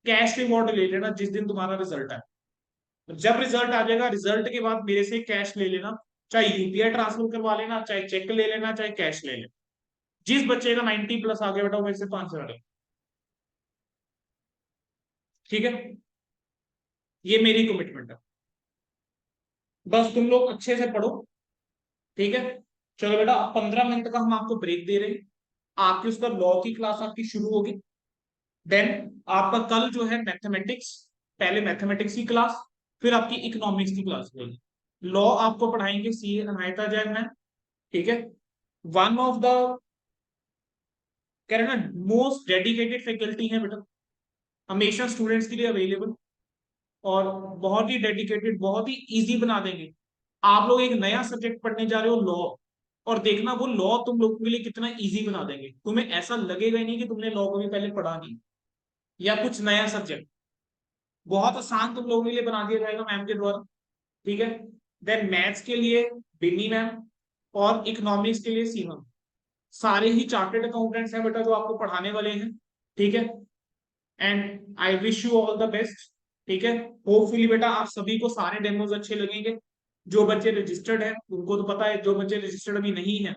कैश रिवॉर्ड ले लेना जिस दिन तुम्हारा रिजल्ट आए। जब रिजल्ट आ जाएगा, रिजल्ट के बाद मेरे से कैश ले लेना, चाहे यूपीआई ट्रांसफर करवा लेना, चाहे चेक ले लेना, चाहे कैश ले लेना। जिस बच्चे का 90+ आ गया बेटा, वो मेरे से 5,000 ले। ठीक है, ये मेरी कमिटमेंट है। बस तुम लोग अच्छे से पढ़ो, ठीक है। चलो बेटा, 15 मिनट का हम आपको ब्रेक दे रहे हैं। आपकी उसका लॉ की क्लास आपकी शुरू होगी। देन आपका कल जो है मैथमेटिक्स, पहले मैथमेटिक्स की क्लास, फिर आपकी इकोनॉमिक्स की क्लास होगी। लॉ आपको पढ़ाएंगे सी अनायता जैन मैम, ठीक है। वन ऑफ द कह रहे ना मोस्ट डेडिकेटेड फैकल्टी है बेटा, हमेशा स्टूडेंट्स के लिए अवेलेबल, और बहुत ही डेडिकेटेड, बहुत ही इजी बना देंगे। आप लोग एक नया सब्जेक्ट पढ़ने जा रहे हो लॉ, और देखना वो लॉ तुम लोगों के लिए कितना इजी बना देंगे। तुम्हें ऐसा लगेगा ही नहीं कि तुमने लॉ कभी पहले पढ़ा नहीं, या कुछ नया सब्जेक्ट। बहुत आसान तुम लोगों के लिए बना दिया जाएगा मैम के द्वारा, ठीक है। देन मैथ्स के लिए बिन्नी मैम, और इकोनॉमिक्स के लिए सीमा। सारे ही चार्टेड अकाउंटेंट्स हैं बेटा जो आपको पढ़ाने वाले हैं, ठीक है। And I wish you all the best, ठीक है। होपफुली बेटा आप सभी को सारे डेमोज अच्छे लगेंगे। जो बच्चे रजिस्टर्ड हैं उनको तो पता है, जो बच्चे रजिस्टर्ड अभी नहीं है,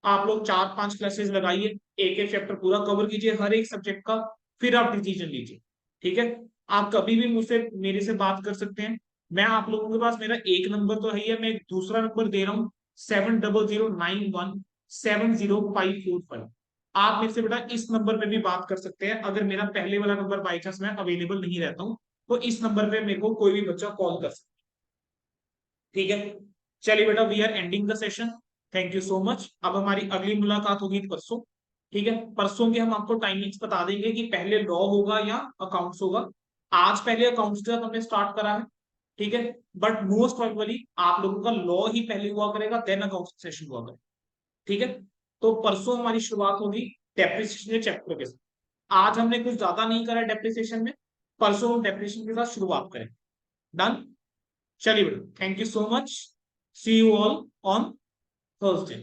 आप लोग 4-5 क्लासेस लगाइए, एक एक चैप्टर पूरा कवर कीजिए हर एक सब्जेक्ट का, फिर आप डिसीजन लीजिए, ठीक है। आप कभी भी मुझसे मेरे से बात कर सकते हैं। मैं आप लोगों के पास, मेरा एक नंबर तो है ही है, मैं एक दूसरा नंबर दे रहा हूँ, 7009170545। आप मेरे से बेटा इस नंबर पे भी बात कर सकते हैं। अगर मेरा पहले वाला नंबर बाई चांस मैं अवेलेबल नहीं रहता हूँ, तो इस नंबर पे मेरे को कोई भी बच्चा कॉल कर सकता है, ठीक है। चलिए बेटा, we are ending the session. Thank you so much. अब हमारी अगली मुलाकात होगी परसों, ठीक है। परसों के हम आपको टाइमिंग्स बता देंगे कि पहले लॉ होगा या अकाउंट्स होगा। आज पहले अकाउंट्स के साथ हमने स्टार्ट करा है, ठीक है। बट मोस्ट प्रोबेबली आप लोगों का लॉ ही पहले हुआ करेगा, देन अकाउंट्स सेशन हुआ करेगा, ठीक है। तो परसों हमारी शुरुआत होगी डेप्रिसिएशन के चैप्टर के साथ। आज हमने कुछ ज्यादा नहीं करा डेप्रिसिएशन में, परसों हम डेप्रिसिएशन के साथ शुरुआत करें। डन। चलिए बेटा, thank you so much. See you all on Thursday.